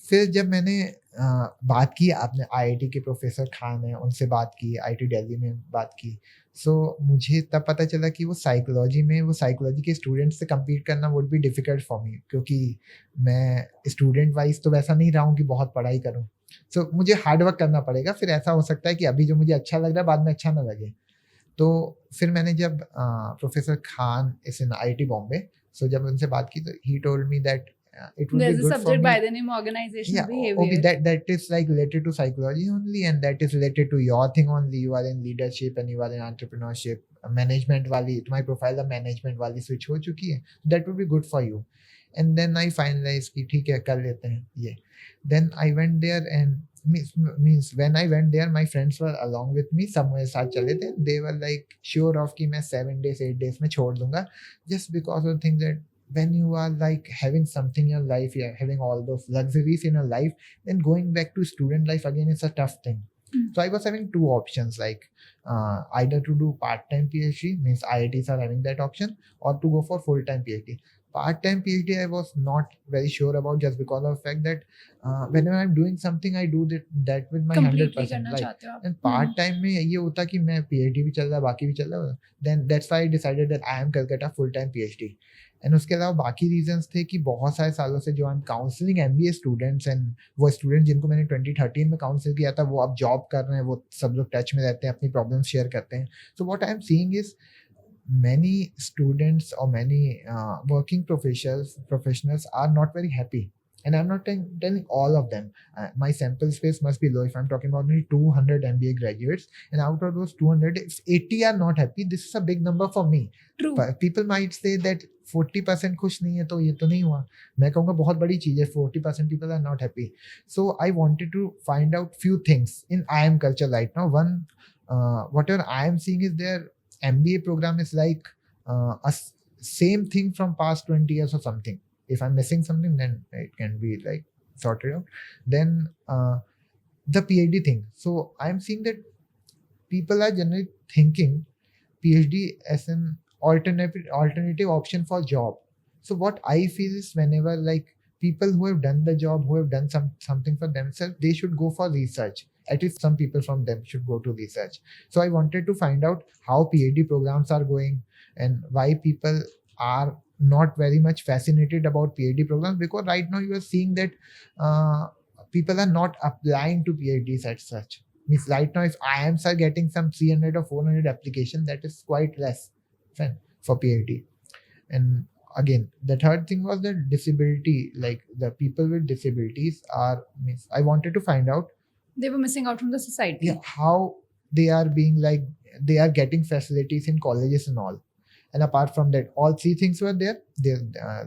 फिर जब मैंने बात की, आपने IIT के प्रोफेसर खान हैं, उनसे बात की, IIT दिल्ली में बात की, सो मुझे तब पता चला कि वो साइकोलॉजी के स्टूडेंट्स से कम्पीट करना would be difficult for me, क्योंकि मैं स्टूडेंट वाइज तो वैसा नहीं रहा हूँ कि बहुत पढ़ाई करूँ. सो मुझे हार्ड वर्क करना पड़ेगा. फिर ऐसा हो सकता है कि अभी जो मुझे अच्छा लग रहा है बाद में अच्छा ना लगे. तो फिर मैंने जब प्रोफेसर खान इस इन IIT बॉम्बे, सो जब उनसे बात की तो he told me that it would There's be a good for subject me. by the name organizational Yeah, behavior. okay, that is like related to psychology only, and that is related to your thing only. You are in leadership and you are in entrepreneurship. Management वाली तुम्हारी profile अब management वाली switch हो चुकी है. That would be good for you. And then I finalized कि ठीक है कर लेते हैं ये. Then I went there and means when I went there, my friends were along with me. सब मेरे साथ चले थे. They were like sure of कि मैं 7 days 8 days में छोड़ दूंगा, just because of the thing that when you are like having something in your life, you're having all those luxuries in your life, then going back to student life again is a tough thing. So I was having two options, like either to do part-time PhD, means IITs are having that option, or to go for full-time PhD. Part-time PhD I was not very sure about, just because of the fact that whenever I'm doing something, I do that with my Completely 100%. करना Like, चाहते हो आप. and part-time में ये होता कि मैं PhD भी चल रहा, बाकी भी चल रहा. Then that's why I decided that I am Calcutta full-time PhD. And उसके अलावा बाकी रीजंस थे कि बहुत सारे सालों से जो I am counselling MBA students, and वो स्टूडेंट जिनको मैंने 2013 में काउंसिल किया था, वो अब जॉब कर रहे हैं, वो सब लोग टच में रहते हैं, अपनी प्रॉब्लम शेयर करते हैं. So what I am seeing is many students or many working professionals are not very happy, and I'm not telling all of them. My sample space must be low. If I'm talking about only 200 MBA graduates, and out of those 200, if 80 are not happy, this is a big number for me. True. People might say that 40% खुश नहीं है तो ये तो नहीं हुआ. मैं कहूँगा बहुत बड़ी चीज़ है, 40% people are not happy. So I wanted to find out few things in IIM culture right now. One, whatever I am seeing is their MBA program is like same thing from past 20 years or something. If I'm missing something, then it can be like sorted out. Then the PhD thing. So I'm seeing that people are generally thinking PhD as an alternative option for job. So what I feel is whenever like people who have done the job, who have done something for themselves, they should go for research. At least some people from them should go to research. So I wanted to find out how PhD programs are going and why people are not very much fascinated about PhD programs, because right now you are seeing that people are not applying to PhDs as such. Means right now if IIMs are getting some 300 or 400 applications, that is quite less for PhD. And again, the third thing was that disability, like the people with disabilities are, means I wanted to find out They were missing out from the society. how they are being like, they are getting facilities in colleges and all. And apart from that, all three things were there. The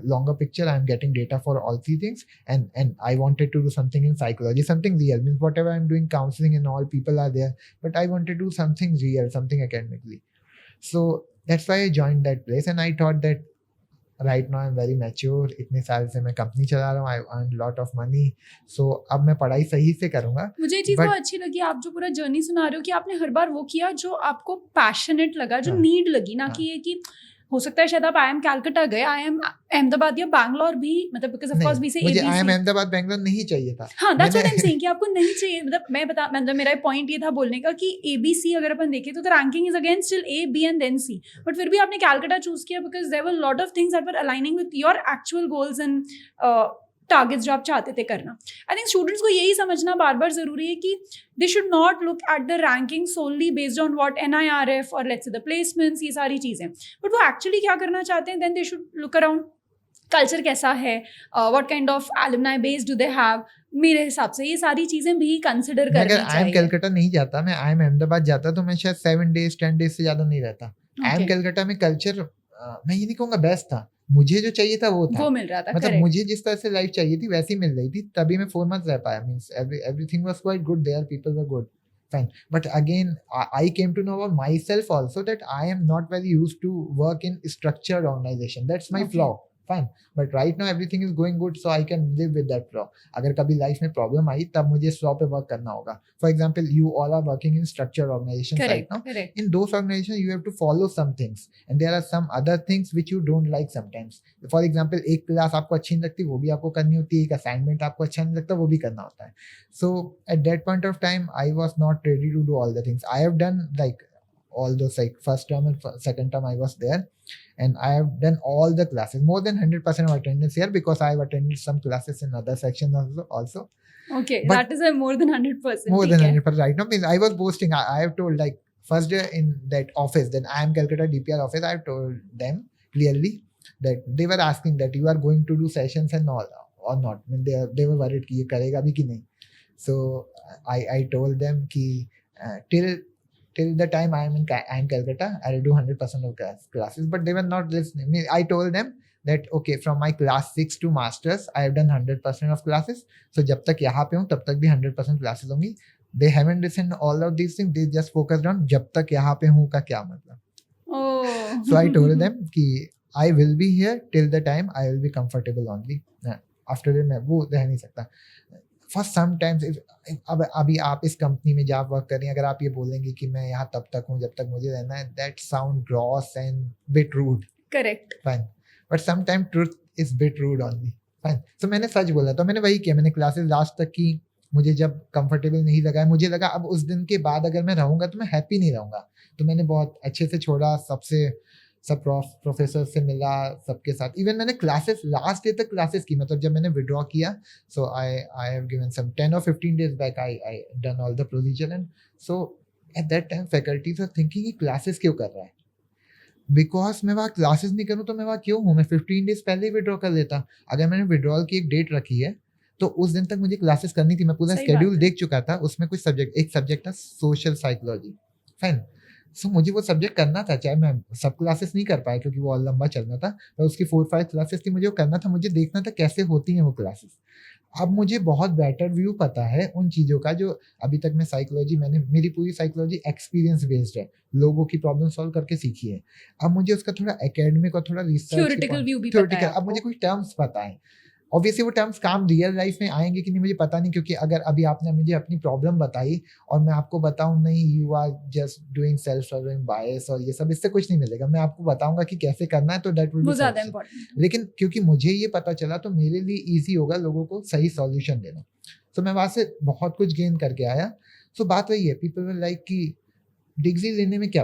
longer picture, I'm getting data for all three things, and I wanted to do something in psychology, something real. Means whatever I'm doing, counseling and all, people are there, but I wanted to do something real, something academically. So that's why I joined that place, and I thought that right now I'm very mature. इतने साल से मैं company चला रहा हूँ. I earn lot of money. So अब मैं पढ़ाई सही से करूँगा. मुझे ये चीज But- बहुत अच्छी लगी, आप जो पूरा जर्नी सुना रहे हो कि आपने हर बार वो किया जो आपको पैशनेट लगा, जो हाँ। नीड लगी, ना हाँ। कि ये कि हो सकता है शायद आप IIM कैलकाटा गए, IIM अहमदाबाद या बैंगलोर भी, मतलब बिकॉज ऑफ कोर्स वी से मुझे ABC. IIM अहमदाबाद बैंगलोर नहीं चाहिए था. हाँ, दैट्स व्हाट आई एम मैंने- सेइंग कि आपको नहीं चाहिए. मतलब मेरा पॉइंट ये था बोलने का कि ABC अगर अपन देखें तो ranking is again still A, B and then C, but फिर भी आपने कैलकाटा चूज किया because there were lot of things that were aligning with your actual goals and targets जो आप चाहते थे करना. आई थिंक स्टूडेंट्स को यही समझना बार बार जरूरी है कि they should not look at the ranking solely based on what NIRF और लेट्स से द प्लेसमेंट्स, ये सारी चीजें, बट वो एक्चुअली क्या करना चाहते हैं. Then they should look around culture कैसा है, what kind of alumni base do they have. मेरे हिसाब से ये सारी चीजें भी कंसिडर मैं करनी अगर IIM चाहिए. कलकत्ता नहीं जाता, मैं IIM अहमदाबाद जाता, तो मैं शायद 7 days 10 days से ज्यादा नहीं रहता. IIM Okay. कलकत्ता में कल्चर मैं ये नहीं कहूँगा बेस्ट था. मुझे जो चाहिए था वो था. वो मिल रहा था, मतलब correct. मुझे जिस तरह से लाइफ चाहिए थी वैसी मिल रही थी, तभी मैं 4 months रह पाया. Means everything was quite good there, people were good, fine. But again, I came to know about myself also that I am not very used to work in structured organization. That's my Okay. flaw. Fine. But right now everything is going good, so I can live with that flaw. अगर कभी life में problem आई तब मुझे flaw पे work करना होगा. For example, you all are working in structured organizations right Correct, now. correct. In those organizations you have to follow some things, and there are some other things which you don't like sometimes. For example, एक class आपको अच्छी नहीं लगती, वो भी आपको करनी होती है. एक असाइनमेंट आपको अच्छा नहीं लगता, वो भी करना होता है. So at that point of time I was not ready to do all the things. I have done like all those, like first term and second term I was there, and I have done all the classes, more than 100% of attendance here, because I have attended some classes in other sections also. Okay, But- that is a more than 100%. More ठीक than है. 100% right now. Means I was boasting. I have told, like first day in that office, then I am Calcutta DPR office, I have told them clearly that they were asking that you are going to do sessions and all or not. I mean, they were worried कि ये करेगा भी कि नहीं. So I told them कि till the time I am in Calcutta, I will do 100% of classes. But they were not listening. I mean, I told them that okay, from my class 6 to masters, I have done 100% of classes. So जब तक यहाँ पे हूँ तब तक भी 100% classes होंगी. They haven't listened all of these things. They just focused on जब तक यहाँ पे हूँ का क्या मतलब. Oh. So I told them कि I will be here till the time I will be comfortable only. After that मैं वो रह नहीं सकता. For sometimes अब अभी आप इस कंपनी में जब वर्क कर रही हैं, अगर आप ये बोलेंगे कि मैं यहाँ तब तक हूँ जब तक मुझे रहना है, that sound gross and bit rude. Correct. Fine. But sometimes truth is bit rude only. Fine. So मैंने सच बोला, तो मैंने वही किया. मैंने क्लासेस लास्ट तक की. मुझे जब कंफर्टेबल नहीं लगा, मुझे लगा अब उस दिन के बाद अगर मैं रहूँगा तो मैं हैप्पी नहीं रहूँगा, तो मैंने बहुत अच्छे से छोड़ा. सब प्रोफेसर से मिला, सबके साथ. इवन मैंने क्लासेस लास्ट डे तक क्लासेस की. मतलब जब मैंने विड्रॉ किया, so I have given some 10 or 15 days back I done all the procedure. And so at that time faculties are thinking कि क्लासेस क्यों कर रहा है, बिकॉज मैं वहाँ क्लासेस नहीं करूँ तो मैं वहाँ क्यों हूँ. मैं 15 days पहले ही विड्रॉ कर लेता. अगर मैंने विड्रॉल की एक डेट रखी है तो उस दिन तक मुझे क्लासेस करनी थी. मैं पूरा स्केड्यूल देख चुका था. उसमें कुछ एक सब्जेक्ट था सोशल साइकोलॉजी. फाइन. सो मुझे वो सब्जेक्ट करना था, चाहे मैं सब क्लासेस नहीं कर पाया क्योंकि वो और लंबा चलना था. तो उसकी 4-5 क्लासेस थी, मुझे वो करना था. मुझे देखना था कैसे होती हैं वो क्लासेस. अब मुझे बहुत बेटर व्यू पता है उन चीज़ों का जो अभी तक मैं साइकोलॉजी, मेरी पूरी साइकोलॉजी एक्सपीरियंस बेस्ड है, लोगों की प्रॉब्लम सॉल्व करके सीखी है. अब मुझे उसका थोड़ा एकेडमिक और थोड़ा रिसर्च थ्योरेटिकल व्यू भी पता है. अब मुझे कुछ टर्म्स पता है. ऑब्वियसली वो टर्म्स काम रियल लाइफ में आएंगे कि नहीं मुझे पता नहीं, क्योंकि अगर अभी आपने मुझे अपनी प्रॉब्लम बताई और मैं आपको बताऊं नहीं you are just doing self serving bias और ये सब, इससे कुछ नहीं मिलेगा. मैं आपको बताऊंगा कि कैसे करना है, तो दैट विल बी ज्यादा इंपॉर्टेंट. लेकिन क्योंकि मुझे ये पता चला तो मेरे लिए ईजी होगा लोगों को सही सॉल्यूशन देना. तो मैं वहां से बहुत कुछ गेन करके आया. सो बात वही है, पीपल विल लाइक कि डिग्री लेने में क्या,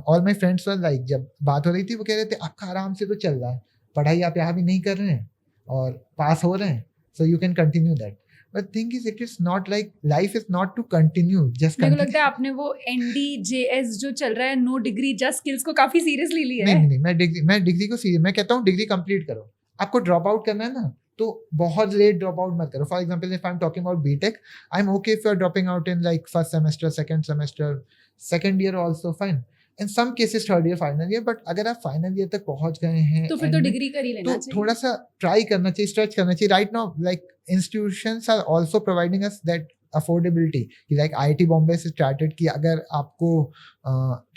all my friends were like, जब बात हो रही थी वो कह रहे थे आपका आराम से तो चल रहा है, पढ़ाई आप यहाँ भी नहीं कर रहे हैं और पास हो रहे हैं, so you can continue that. But thing is it is not like, life is not to continue just मेरे को लगता है आपने वो NDJS जो चल रहा है, नो डिग्री जस्ट स्किल्स को काफी सीरियसली लिया है. नहीं, मैं डिग्री को सीरियस, मैं कहता हूँ डिग्री कंप्लीट करो. आपको ड्रॉप आउट करना है ना तो बहुत लेट ड्रॉप आउट मत करो. For example if I am talking about BTech, I am okay if you are dropping out in like first semester, second semester, second year also fine. In some cases third year, final year. But अगर आप final year तक पहुंच गए हैं तो फिर तो degree कर ही लेना चाहिए. तो थोड़ा सा ट्राई करना चाहिए, स्ट्रेच करना चाहिए. Right now like institutions are also providing us that affordability. Like IIT Bombay से स्टार्टेड कि अगर आपको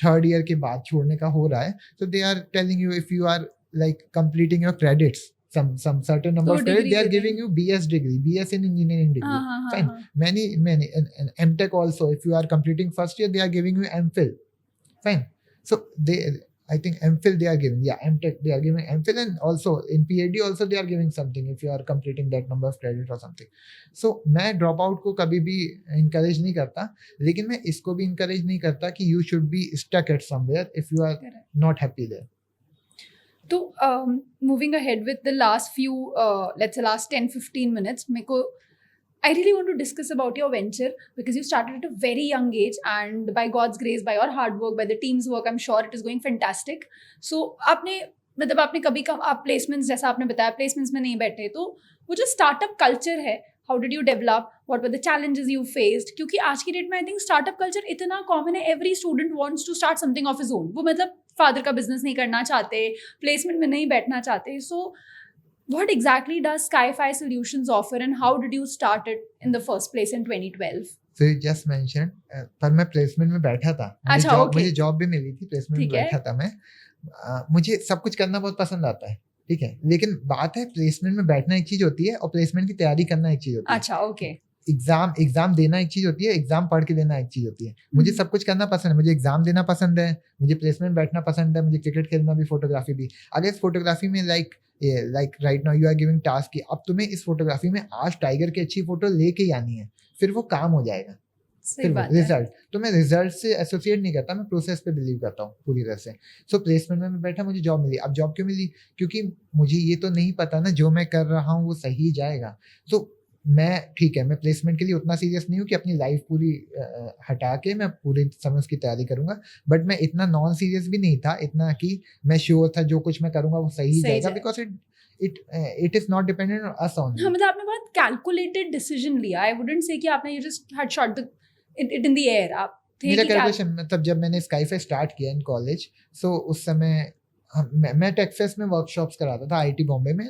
थर्ड ईयर के बाद छोड़ने का हो रहा है, तो they are telling you if you are like completing your credits, some certain number of credits, they are giving you BS degree, BS in engineering degree. Fine. Many and MTech also, if you are completing first year, they are giving you MPhil. Fine. So I think MPhil they are giving, MTech they are giving MPhil, and also in PhD also they are giving something if you are completing that number of credit or something. So मैं drop out को कभी भी encourage नहीं करता, लेकिन मैं इसको भी encourage नहीं करता कि you should be stuck at somewhere if you are not happy there. तो moving ahead with the last few let's say last 10-15 minutes, मेरे को I really want to discuss about your venture because you started at a very young age, and by God's grace, by your hard work, by the team's work, I'm sure it is going fantastic. So आपने कभी आप placements, जैसा आपने बताया placements में नहीं बैठे, तो वो जो स्टार्टअप कल्चर है, how did you develop, what were the challenges you faced? क्योंकि आज की डेट में आई थिंक स्टार्टअप कल्चर इतना कॉमन है, every student wants to start something of his own. वो मतलब फादर का बिजनेस नहीं करना चाहते, प्लेसमेंट में नहीं बैठना चाहते. सो what exactly does Sky5 Solutions offer, and how did you start it in the first place in 2012? So you just mentioned, पर मैं प्लेसमेंट में बैठा था. मुझे जॉब भी मिली थी, प्लेसमेंट में बैठा था मैं. मुझे सब कुछ करना बहुत पसंद आता है, ठीक है, लेकिन बात है प्लेसमेंट में बैठना एक चीज होती है और प्लेसमेंट की तैयारी करना एक चीज होती है. अच्छा, ओके. एग्जाम देना एक चीज होती है, एग्जाम पढ़ के देना एक चीज होती है. मुझे सब कुछ करना पसंद है, मुझे एग्जाम देना पसंद है, मुझे प्लेसमेंट बैठना पसंद है, मुझे क्रिकेट खेलना भी, फोटोग्राफी भी. अगर इस फोटोग्राफी में like right now you are giving task कि अब तुम्हें इस फोटोग्राफी में आज टाइगर की अच्छी फोटो लेके ही आनी है, फिर वो काम हो जाएगा. फिर रिजल्ट, तो मैं रिजल्ट से एसोसिएट नहीं करता, मैं प्रोसेस पे बिलीव करता हूँ पूरी तरह से. सो प्लेसमेंट में मैं बैठा, मुझे जॉब मिली. अब जॉब क्यों मिली? क्योंकि मुझे ये तो नहीं पता ना जो मैं कर रहा हूँ वो सही जाएगा. तो मैं ठीक है, मैं प्लेसमेंट के लिए उतना सीरियस नहीं हूँ कि अपनी लाइफ पूरी हटा के मैं पूरे समय उसकी तैयारी करूंगा, बट मैं इतना नॉन सीरियस भी नहीं था, इतना कि मैं श्योर था जो कुछ मैं करूंगा वो सही ही सही जाएगा, जाएगा। Because it is not dependent on us हाँ ओनली। मतलब आपने बहुत कैलकुलेटेड डिसीजन लिया. आई वुडंट से कि आपने you just had shot the it in the air. आप थे मेरा कि कैलकुलेशन मतलब जब मैंने स्काईफाई स्टार्ट किया इन कॉलेज, सो उस समय मैं टेक्सास में वर्कशॉप्स कराता था आईआईटी बॉम्बे में.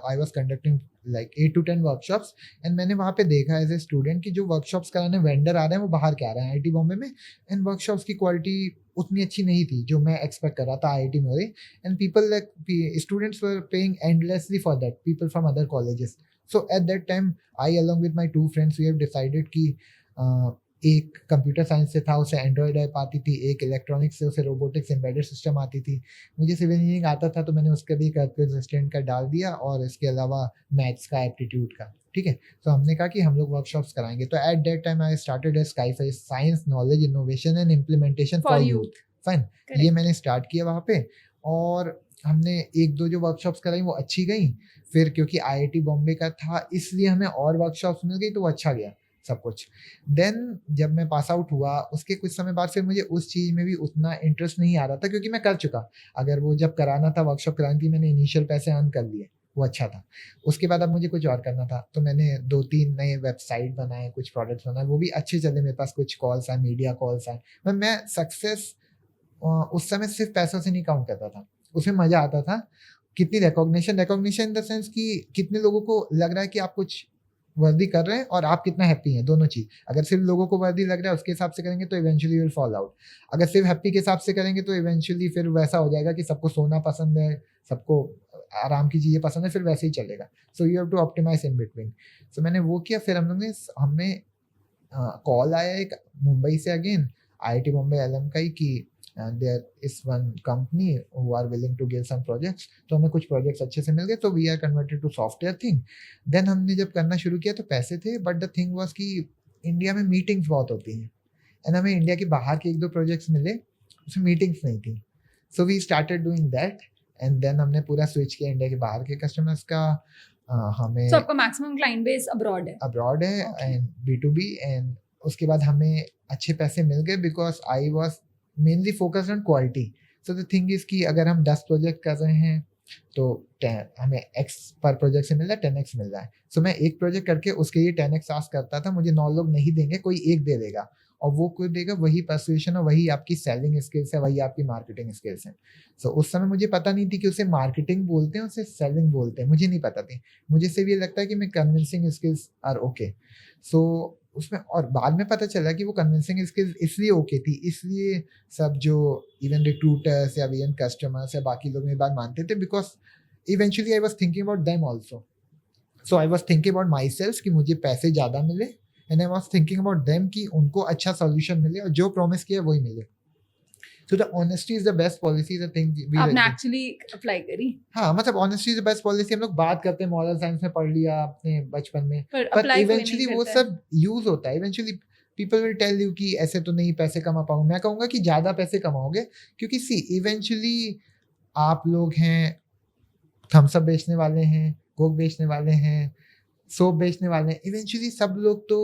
I was conducting like 8 to 10 workshops, and मैंने वहाँ पे देखा एज ए स्टूडेंट कि जो वर्कशॉप्स कराने वेंडर आ रहे हैं वो बाहर के आ रहे हैं आईआईटी बॉम्बे में, एंड वर्कशॉप्स की क्वालिटी उतनी अच्छी नहीं थी जो मैं एक्सपेक्ट कर रहा था आईआईटी में हो रही. And people like students were paying endlessly for that, people from other colleges. So at that time I along with my 2 friends we have decided कि एक कंप्यूटर साइंस से था, उसे एंड्रॉयड ऐप आती थी, एक इलेक्ट्रॉनिक्स से उसे रोबोटिक्स एम्बेडेड सिस्टम आती थी, मुझे सिविल इंजीनियरिंग आता था तो मैंने उसका भी एक असिस्टेंट का डाल दिया, और इसके अलावा मैथ्स का, एप्टीट्यूड का. ठीक है, तो हमने कहा कि हम लोग वर्कशॉप्स कराएंगे. तो at that time I started as Skyfi science knowledge innovation and implementation for for youth. Youth. Fine, ये मैंने स्टार्ट किया वहाँ पे, और हमने एक दो जो वर्कशॉप्स कराई वो अच्छी गई. फिर क्योंकि आईआईटी बॉम्बे का था इसलिए हमें और वर्कशॉप्स मिल गई, तो वो अच्छा गया सब कुछ. देन जब मैं पास आउट हुआ उसके कुछ समय बाद फिर मुझे उस चीज़ में भी उतना इंटरेस्ट नहीं आ रहा था, क्योंकि मैं कर चुका. अगर वो जब कराना था वर्कशॉप करानी थी, मैंने इनिशियल पैसे अर्न कर लिए, वो अच्छा था. उसके बाद अब मुझे कुछ और करना था, तो मैंने 2-3 नए वेबसाइट बनाए, कुछ प्रोडक्ट्स बनाए, वो भी अच्छे चले, मेरे पास कुछ कॉल्स आए, मीडिया कॉल्स आए. मैं सक्सेस उस समय सिर्फ पैसों से नहीं काउंट करता था, उसमें मजा आता था. कितनी रिकॉग्निशन इन द सेंस कि कितने लोगों को लग रहा है कि आप कुछ वर्दी कर रहे हैं और आप कितना हैप्पी हैं, दोनों चीज. अगर सिर्फ लोगों को वर्दी लग रहा है उसके हिसाब से करेंगे तो इवेंचुअली विल फॉल आउट. अगर सिर्फ हैप्पी के हिसाब से करेंगे तो इवेंचुअली फिर वैसा हो जाएगा कि सबको सोना पसंद है, सबको आराम की चीजें पसंद है, फिर वैसे ही चलेगा. So you have to optimise in between. So मैंने वो किया. फिर हम लोग ने हमें कॉल आया एक मुंबई से अगेन, आईआईटी बॉम्बे एलएम का ही, कि there is one company who are willing to give some projects. तो हमें कुछ प्रोजेक्ट्स अच्छे से मिल गए, तो we are converted to software thing. Then हमने जब करना शुरू किया तो पैसे थे, बट द थिंग वाज कि इंडिया में मीटिंग्स बहुत होती हैं, एंड हमें इंडिया के बाहर के 1-2 प्रोजेक्ट्स मिले, उसमें मीटिंग्स नहीं थी. So we started doing that, and then हमने पूरा स्विच किया इंडिया के बाहर के कस्टमर्स का. हमें So आपका मैक्सिमम क्लाइंट बेस अब्रॉड है. अब्रॉड है Okay. And B2B. एंड उसके बाद हमें अच्छे पैसे मिल गए because I was mainly focused on quality. So the thing is कि अगर हम 10 प्रोजेक्ट कर रहे हैं तो हमें X पर प्रोजेक्ट से मिल रहा है, 10X मिल रहा है. सो मैं एक प्रोजेक्ट करके उसके लिए 10X आस्क करता था, मुझे 9 लोग नहीं देंगे, कोई एक दे देगा, और वो कोई देगा, वही परसुएशन और वही आपकी सेलिंग स्किल्स है, वही आपकी मार्केटिंग स्किल्स है. सो उस समय मुझे पता नहीं थी कि उसे मार्केटिंग बोलते हैं, उसे सेलिंग बोलते हैं, मुझे नहीं पता थी. मुझे सिर्फ ये लगता है कि मैं कन्विंसिंग स्किल्स आर ओके. सो उसमें, और बाद में पता चला कि वो कन्विंसिंग स्किल्स इसलिए ओके थी, इसलिए सब जो इवन रिक्रूटर्स या इवन कस्टमर्स या बाकी लोग मेरी बात मानते थे, because eventually I was thinking about them also. So I was thinking about my self कि मुझे पैसे ज़्यादा मिले, and I was thinking about them कि उनको अच्छा सोल्यूशन मिले और जो प्रॉमिस किया वही मिले. So the honesty is the best policy, the thing आपने एक्चुअली अप्लाई करी. हाँ, मतलब honesty is the best policy. हम लोग बात करते हैं, मॉरल साइंस में पढ़ लिया अपने बचपन में, पर पर अप्लाई इवेंचुअली वो सब यूज होता है. Eventually people will tell you कि ऐसे तो नहीं पैसे कमा पाऊँ. मैं कहूँगा कि ज़्यादा पैसे कमाओगे, क्योंकि सी इवेंचुअली आप लोग हैं, थम्स अप बेचने वाले हैं, कोक बेचने वाले हैं, सोप बेचने वाले हैं, इवेंचुअली सब लोग तो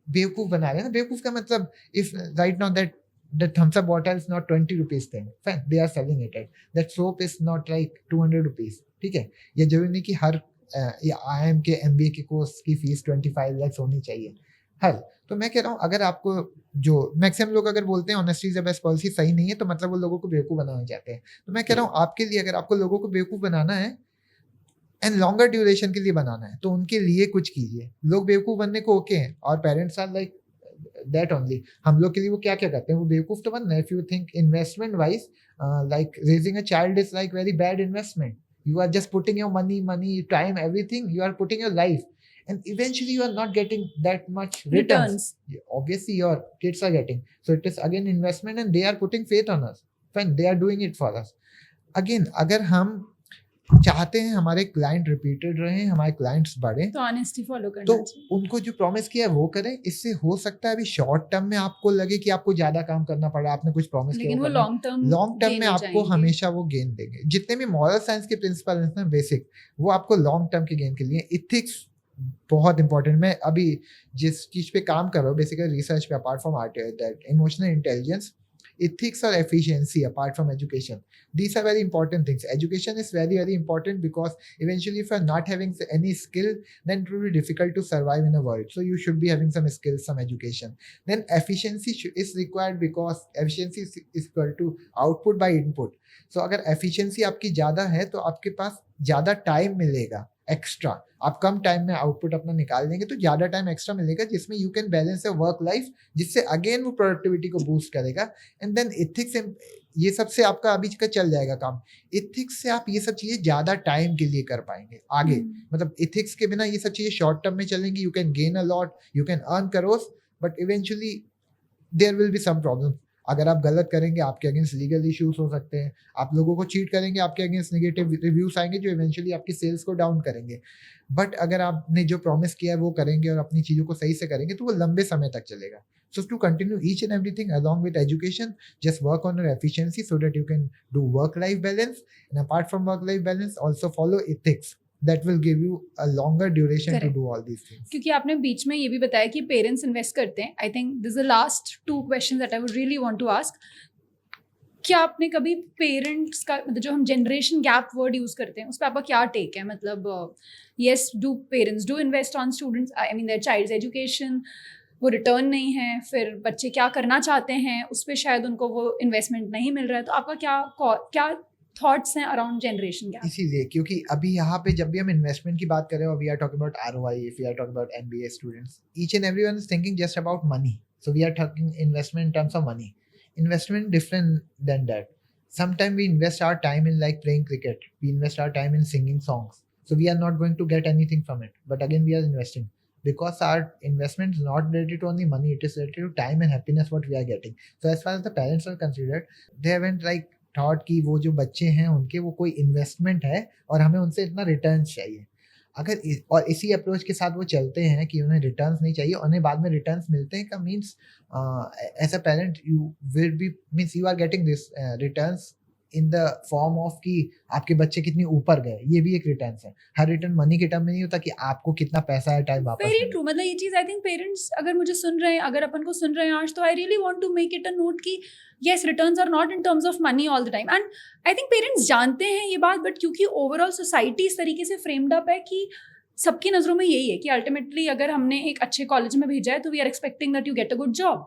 बेवकूफ़ बना रहे हैं ना. बेवकूफ़ का मतलब, if right now that the thumbs up bottle is not 20 rupees thing, fine, they are selling it at that soap is not like 200 rupees. ठीक है, ये जरूरी नहीं कि हर IIM के MBA के कोर्स की फीस 25 lakhs होनी चाहिए हर. तो मैं कह रहा हूँ, अगर आपको, जो मैक्सिमम लोग अगर बोलते हैं honesty is the best policy, सही नहीं है, तो मतलब वो लोगों को बेवकूफ़ बनाना चाहते हैं. तो मैं कह रहा हूँ आपके लिए, अगर आपको लोगों को बेवकूफ़ बनाना है एंड लॉन्गर ड्यूरेशन के लिए बनाना है, तो उनके लिए कुछ कीजिए. लोग बेवकूफ़ बनने को ओके हैं, और parents are like that only. हम लोग के लिए वो क्या क्या करते हैं, वो बेवकूफ़ तो बनना है. If you think investment wise, like raising a child is like very bad investment. You are just putting your money, time, everything. You are putting your life, and eventually you are not getting that much returns. Obviously, your kids are getting. So it is again investment, and they are putting faith on us. Fine, they are doing it for us. Again, अगर हम चाहते हैं हमारे client repeated रहे, हमारे clients बढ़े, तो honesty follow करना तो चाहिए. उनको जो प्रॉमिस किया है वो करें. इससे हो सकता है अभी शॉर्ट टर्म में आपको लगे कि आपको ज्यादा काम करना पड़ा, आपने कुछ प्रॉमिस किया, लेकिन वो लॉन्ग टर्म में आपको हमेशा वो गेन देंगे. जितने भी मॉरल साइंस के प्रिंसिपल हैं ना बेसिक, वो आपको लॉन्ग टर्म के गेन के लिए. इथिक्स बहुत इंपॉर्टेंट, मैं अभी जिस चीज़ पे काम कर रहा हूँ बेसिकली रिसर्च पे, apart from art, that emotional intelligence, ethics or efficiency apart from education, these are very important things. Education is very very important because eventually if you're not having any skill, then it will be difficult to survive in a world. So you should be having some skills, some education. Then efficiency is required because efficiency is equal to output by input. So अगर efficiency आपकी ज़्यादा है तो आपके पास ज़्यादा time मिलेगा extra, आप कम time में आउटपुट अपना निकाल देंगे तो ज़्यादा टाइम एक्स्ट्रा मिलेगा जिसमें you can balance your work life, जिससे अगेन वो प्रोडक्टिविटी को बूस्ट करेगा. एंड देन इथिक्स, ये सब से आपका अभी का चल जाएगा काम. इथिक्स से आप ये सब चीज़ें ज़्यादा टाइम के लिए कर पाएंगे आगे. मतलब इथिक्स के बिना ये सब चीज़ें शॉर्ट टर्म में चलेंगी, you can gain a lot, you can earn crores, but eventually there will be some problem. अगर आप गलत करेंगे आपके अगेंस्ट लीगल इश्यूज हो सकते हैं, आप लोगों को चीट करेंगे आपके अगेंस्ट नेगेटिव रिव्यूज आएंगे जो इवेंचुअली आपकी सेल्स को डाउन करेंगे. बट अगर आपने जो प्रॉमिस किया है वो करेंगे और अपनी चीज़ों को सही से करेंगे तो वो लंबे समय तक चलेगा. So to continue each and everything along with education, just work on your efficiency so that you can do work-life balance, and apart from work-life balance, also follow ethics. That will give you a longer duration to do all these things. क्योंकि आपने बीच में ये भी बताया कि parents invest करते हैं. I think this is the last 2 questions that I would really want to ask. क्या आपने कभी पेरेंट्स का, मतलब जो हम जनरेशन गैप वर्ड यूज करते हैं, उस पर आपका क्या टेक है? मतलब yes, do parents do invest on students, I mean their child's education, वो रिटर्न नहीं है, फिर बच्चे क्या करना चाहते हैं उस पर शायद उनको वो इन्वेस्टमेंट नहीं मिल रहा है. तो आपका क्या थॉट्स हैं अराउंड जनरेशन गैप? इसीलिए क्योंकि अभी यहाँ पे जब भी हम इन्वेस्टमेंट की बात कर रहे हो, we are talking about ROI, if we are talking about MBA students, each and everyone is thinking just about money. So we are talking investment in terms of money. Investment different than that. Sometimes we invest our time in like playing cricket, we invest our time in singing songs, so we are not going to get anything from it, but again we are investing because our investment is not related to only money, it is related to time and happiness what we are getting. So as far as the parents are considered, they haven't like thought कि वो जो बच्चे हैं उनके वो कोई investment है और हमें उनसे इतना रिटर्न चाहिए. अगर और इसी अप्रोच के साथ वो चलते हैं कि उन्हें रिटर्न्स नहीं चाहिए, उन्हें बाद में रिटर्न्स मिलते हैं का means as a parent you will be means you are getting this returns in the form of कि आपके बच्चे कितनी ऊपर गए, ये भी एक रिटर्न है. हर रिटर्न मनी के टर्म में नहीं होता कि आपको कितना पैसा है टाइम वापस. Very true. मतलब ये चीज़ आई थिंक पेरेंट्स अगर मुझे सुन रहे हैं, अगर अपन को सुन रहे हैं आज, तो I really want to make it a note कि yes, returns are not in terms of money all the time. And I think parents जानते हैं ये बात, but क्योंकि overall society इस तरीके से framed up है कि सबकी नज़रों में यही है कि ultimately अगर हमने एक अच्छे कॉलेज में भेजा है तो we are expecting that you get a good job.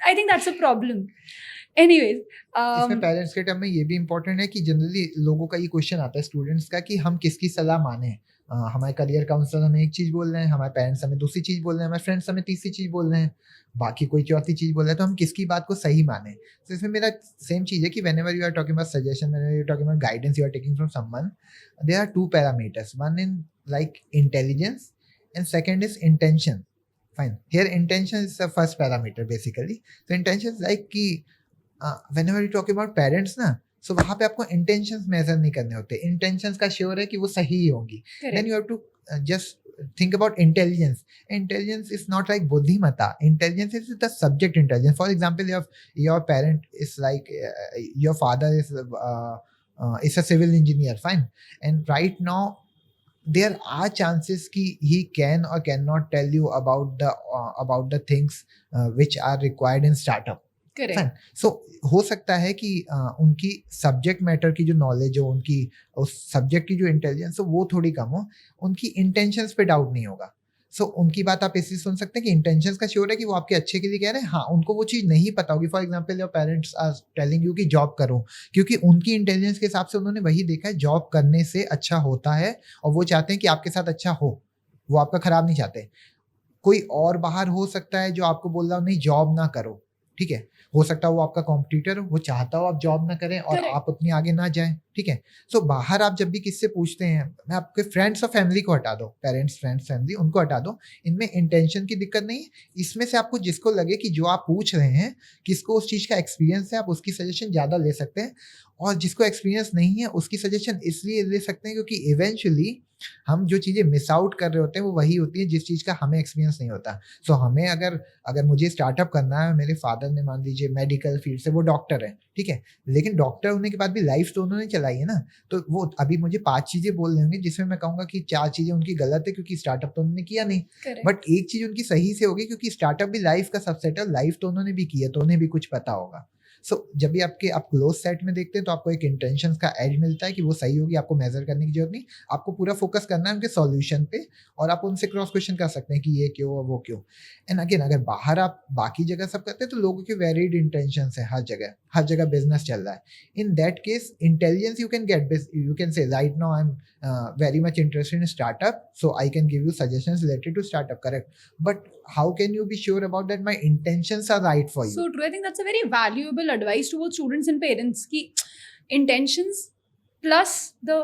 I think that's a problem. Anyways, इसमें पेरेंट्स के टर्म में ये भी इम्पोर्टेंट है कि जनरली लोगों का ये क्वेश्चन आता है स्टूडेंट्स का कि हम किसकी सलाह माने. हमारे करियर काउंसलर हमें एक चीज़ बोल रहे हैं, हमारे पेरेंट्स हमें दूसरी चीज़ बोल रहे हैं, हमारे फ्रेंड्स हमें तीसरी चीज़ बोल रहे हैं, बाकी कोई चौथी चीज़ बोल रहा है, तो हम किसकी बात को सही माने. तो इसमें मेरा सेम चीज़ है कि whenever you are talking about suggestion, whenever you are talking about guidance you are taking from someone, there are 2 parameters. One in like intelligence and second is intention. Fine. Here intention is the first parameter basically. So intention is like कि whenever you talk about parents ना, सो वहाँ पे आपको intentions major नहीं करने होते. Intentions का sure है कि वो सही ही होंगी. Then you have to just think about intelligence. Intelligence is not like buddhimata. Intelligence is the subject intelligence. For example, your parent is like your father is a civil engineer, fine, and right now there are chances कि he can or cannot tell you about the things which are required in startup. Correct. So हो सकता है कि उनकी subject matter की जो knowledge हो, उनकी उस सब्जेक्ट की जो इंटेलिजेंस हो वो थोड़ी कम हो, उनकी इंटेंशंस पे डाउट नहीं होगा. सो उनकी बात आप इसलिए सुन सकते हैं कि इंटेंशंस का श्योर है कि वो आपके अच्छे के लिए कह रहे हैं. हाँ, उनको वो चीज़ नहीं पता होगी. For example your parents are telling you कि जॉब करो, क्योंकि उनकी इंटेलिजेंस के हिसाब से उन्होंने वही देखा है, जॉब करने से अच्छा होता है और वो चाहते हैं कि आपके साथ अच्छा हो, वो आपका खराब नहीं चाहते. कोई और बाहर हो सकता है जो आपको बोल रहा हो नहीं जॉब ना करो, ठीक है, हो सकता है वो आपका कॉम्पिटिटर हो, वो चाहता हो आप जॉब ना करें और आप अपनी आगे ना जाएं, ठीक है. सो बाहर आप जब भी किससे पूछते हैं, मैं आपके फ्रेंड्स और फैमिली को हटा दो, पेरेंट्स फ्रेंड्स फैमिली उनको हटा दो, इनमें इंटेंशन की दिक्कत नहीं है. इसमें से आपको जिसको लगे कि जो आप पूछ रहे हैं किसको उस चीज़ का एक्सपीरियंस है, आप उसकी सजेशन ज़्यादा ले सकते हैं. और जिसको एक्सपीरियंस नहीं है उसकी सजेशन इसलिए ले सकते हैं क्योंकि इवेंचुअली हम जो चीज़ें मिस आउट कर रहे होते हैं वो वही होती है जिस चीज़ का हमें एक्सपीरियंस नहीं होता. सो हमें अगर मुझे स्टार्टअप करना है, मेरे फादर ने मान लीजिए मेडिकल फील्ड से, वो डॉक्टर है, ठीक है, लेकिन डॉक्टर होने के बाद भी लाइफ तो उन्होंने चलाई है ना, तो वो अभी मुझे 5 चीजें बोल रहे होंगे जिसमें मैं कहूंगा कि 4 चीजें उनकी गलत है क्योंकि स्टार्टअप तो उन्होंने किया नहीं, करेक्ट। बट एक चीज उनकी सही से होगी क्योंकि स्टार्टअप भी लाइफ का सबसेट है, लाइफ तो उन्होंने भी की है तो उन्हें भी कुछ पता होगा। सो जब भी आप क्लोज सेट में देखते हैं तो आपको एक इंटेंशन का एज मिलता है कि वो सही होगी, आपको मेजर करने की जरूरत नहीं, आपको पूरा फोकस करना है उनके सॉल्यूशन पे, और आप उनसे क्रॉस क्वेश्चन कर सकते हैं कि ये क्यों और वो क्यों। एंड अगेन अगर बाहर आप बाकी जगह सब करते हैं तो लोगों के वेरिड इंटेंशन है, हर जगह बिजनेस चल रहा है। In that case intelligence you can get, you can say right now I am very much interested in startup, so I can give you suggestions related to startup, correct? But how can you be sure about that my intentions are right for you? So true. I think that's a very valuable advice towards students and parents कि intentions plus the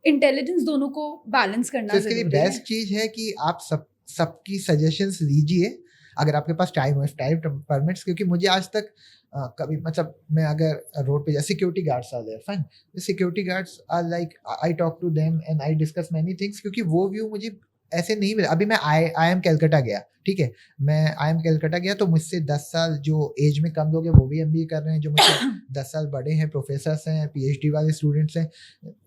intelligence दोनों को balance करना तो इसके लिए जरूरी है। Best चीज है कि आप सबकी सजेशंस लीजिए अगर आपके पास टाइम परमिट्स, क्योंकि मुझे आज तक कभी मतलब मैं अगर रोड पे security guards are there, fine, security guards are like I talk to them and I discuss many things, क्योंकि वो व्यू मुझे ऐसे नहीं मिला। अभी मैं आई एम कलकत्ता गया, ठीक है, मैं आई एम कलकत्ता गया तो मुझसे 10 साल जो एज में कम लोग हैं वो भी MBA कर रहे हैं, जो मुझसे 10 साल बड़े हैं, प्रोफेसर्स हैं, PhD वाले स्टूडेंट्स हैं,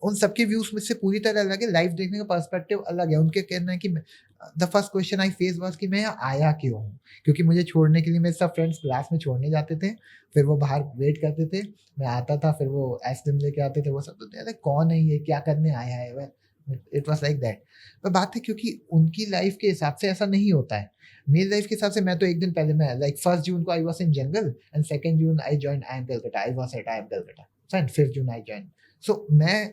उन सबके व्यूज मुझसे पूरी तरह अलग है, लाइफ देखने का पर्सपेक्टिव अलग है। उनके कहना है कि the first question I face was कि मैं यहाँ आया क्यों हूँ, क्योंकि मुझे छोड़ने के लिए मेरे सब फ्रेंड्स क्लास में छोड़ने जाते थे, फिर वो बाहर वेट करते थे, मैं आता था, फिर वो आइसक्रीम लेके आते थे, वो सब तो अरे कौन है ये, क्या करने आया है, इट वॉज लाइक दैट। पर बात है क्योंकि उनकी लाइफ के हिसाब से ऐसा नहीं होता है, मेरी लाइफ के हिसाब से मैं तो एक दिन पहले मैं लाइक 1 जून को I was in jungle and 2 June I join I M Calcutta, I was at I M Calcutta, fine, 5 June I join. So मैं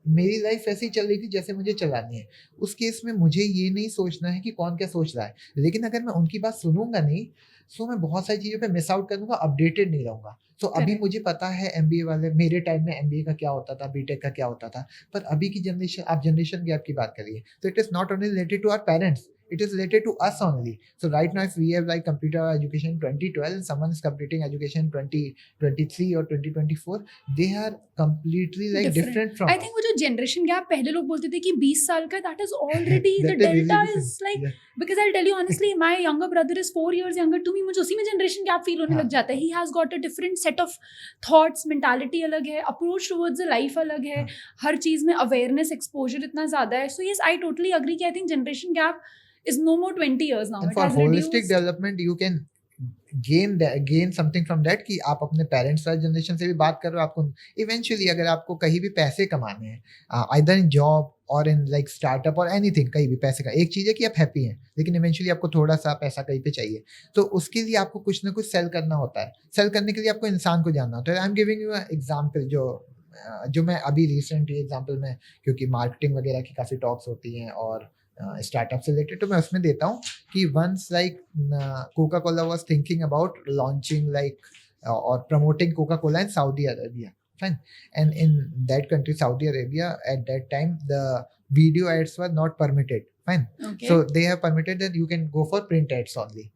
मेरी लाइफ ऐसे ही चल रही थी जैसे मुझे चलानी है। उस केस में मुझे ये नहीं सोचना है कि कौन क्या सोच रहा है, लेकिन अगर मैं उनकी बात सुनूंगा नहीं सो मैं बहुत सारी चीज़ों पे मिस आउट करूंगा, अपडेटेड नहीं रहूंगा। सो अभी मुझे पता है MBA वाले, मेरे टाइम में MBA का क्या होता था, BTech का क्या होता था, पर अभी की जनरेशन, आप जनरेशन गैप की बात करिए तो it is not only related to our parents, it is related to us only. So right now if we have like computer education 2012 and someone is completing education 2023 or 2024, they are completely like different from I think वो जो generation gap पहले लोग बोलते थे कि 20 साल का, that is already the delta is like, because I'll tell you honestly, my younger brother is 4 years younger to me, मुझे उसी में generation gap feel होने लग जाता है। He has got a different set of thoughts, mentality अलग है, approach towards the life अलग है, हर चीज में awareness, exposure इतना ज़्यादा है। So yes, I totally agree कि I think generation gap is no more 20 years now. And for holistic development you can gain something from that कि आप अपने पेरेंट्स वाले जनरेशन से भी बात कर रहे हो, आपको इवेंचुअली अगर आपको कहीं भी पैसे कमाने हैं either in job और इन लाइक स्टार्टअप और एनीथिंग, कहीं भी पैसे का, एक चीज़ है कि आप हैप्पी हैं लेकिन इवेंचुअली आपको थोड़ा सा पैसा कहीं पे चाहिए, तो उसके लिए आपको कुछ ना कुछ सेल करना होता है। सेल करने के लिए आपको इंसान को जानना होता है। आई एम गिविंग यू एग्जाम्पल जो मैं अभी रिसेंटली एग्जाम्पल में, क्योंकि मार्केटिंग वगैरह की काफ़ी टॉक्स होती हैं और स्टार्टअप से रिलेटेड, तो मैं उसमें देता हूँ कि once like Coca Cola was thinking about launching like और promoting Coca Cola in Saudi Arabia, fine, and in that country Saudi Arabia at that time the video ads were not permitted, fine, okay. So they have permitted that you can go for print ads only.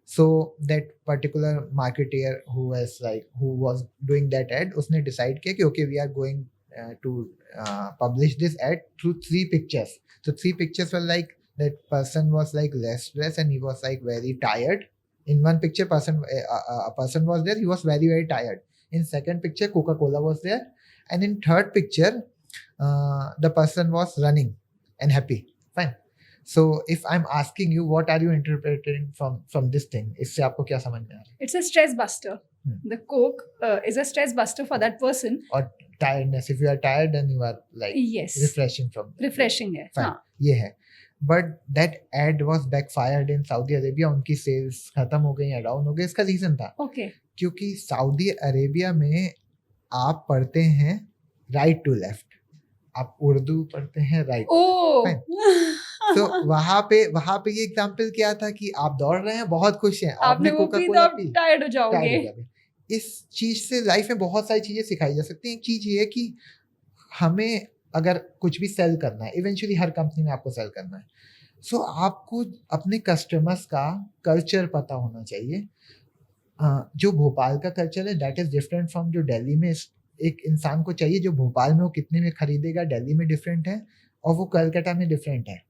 So that particular marketer who was doing that ad, उसने decide किया कि okay we are going to publish this ad through 3 pictures. So 3 pictures were like that person was like less dressed and he was like very tired. In one picture a person was there, he was very very tired. In second picture Coca-Cola was there, and in third picture the person was running and happy, fine. So if I'm asking you what are you interpreting from this thing, इससे आपको क्या समझ में आ रहा है? It's a stress buster. The Coke is a stress buster for that person. और tiredness, if you are tired then you are like yes, refreshing from refreshing है, fine, हाँ. ये है। But that ad was backfired in Saudi Arabia, उनकी sales खत्म हो गई या डाउन हो गई। इसका रीजन था okay. क्योंकि सऊदी अरेबिया में आप पढ़ते हैं राइट टू लेफ्ट, आप उर्दू पढ़ते हैं राइट, तो वहाँ पे ये एग्जाम्पल क्या था कि आप दौड़ रहे हैं, बहुत खुश हैं, आपने कोका कोला पी, टायर्ड हो जाओगे। इस चीज से लाइफ में बहुत सारी चीजें सिखाई जा सकती हैं। एक चीज ये है कि हमें अगर कुछ भी सेल करना है, इवेंचुअली हर कंपनी में आपको सेल करना है, सो आपको अपने कस्टमर्स का कल्चर पता होना चाहिए। जो भोपाल का कल्चर है दैट इज डिफरेंट फ्रॉम जो दिल्ली में एक इंसान को चाहिए। जो भोपाल में वो कितने में खरीदेगा दिल्ली में डिफरेंट है, और वो कलकत्ता में डिफरेंट है,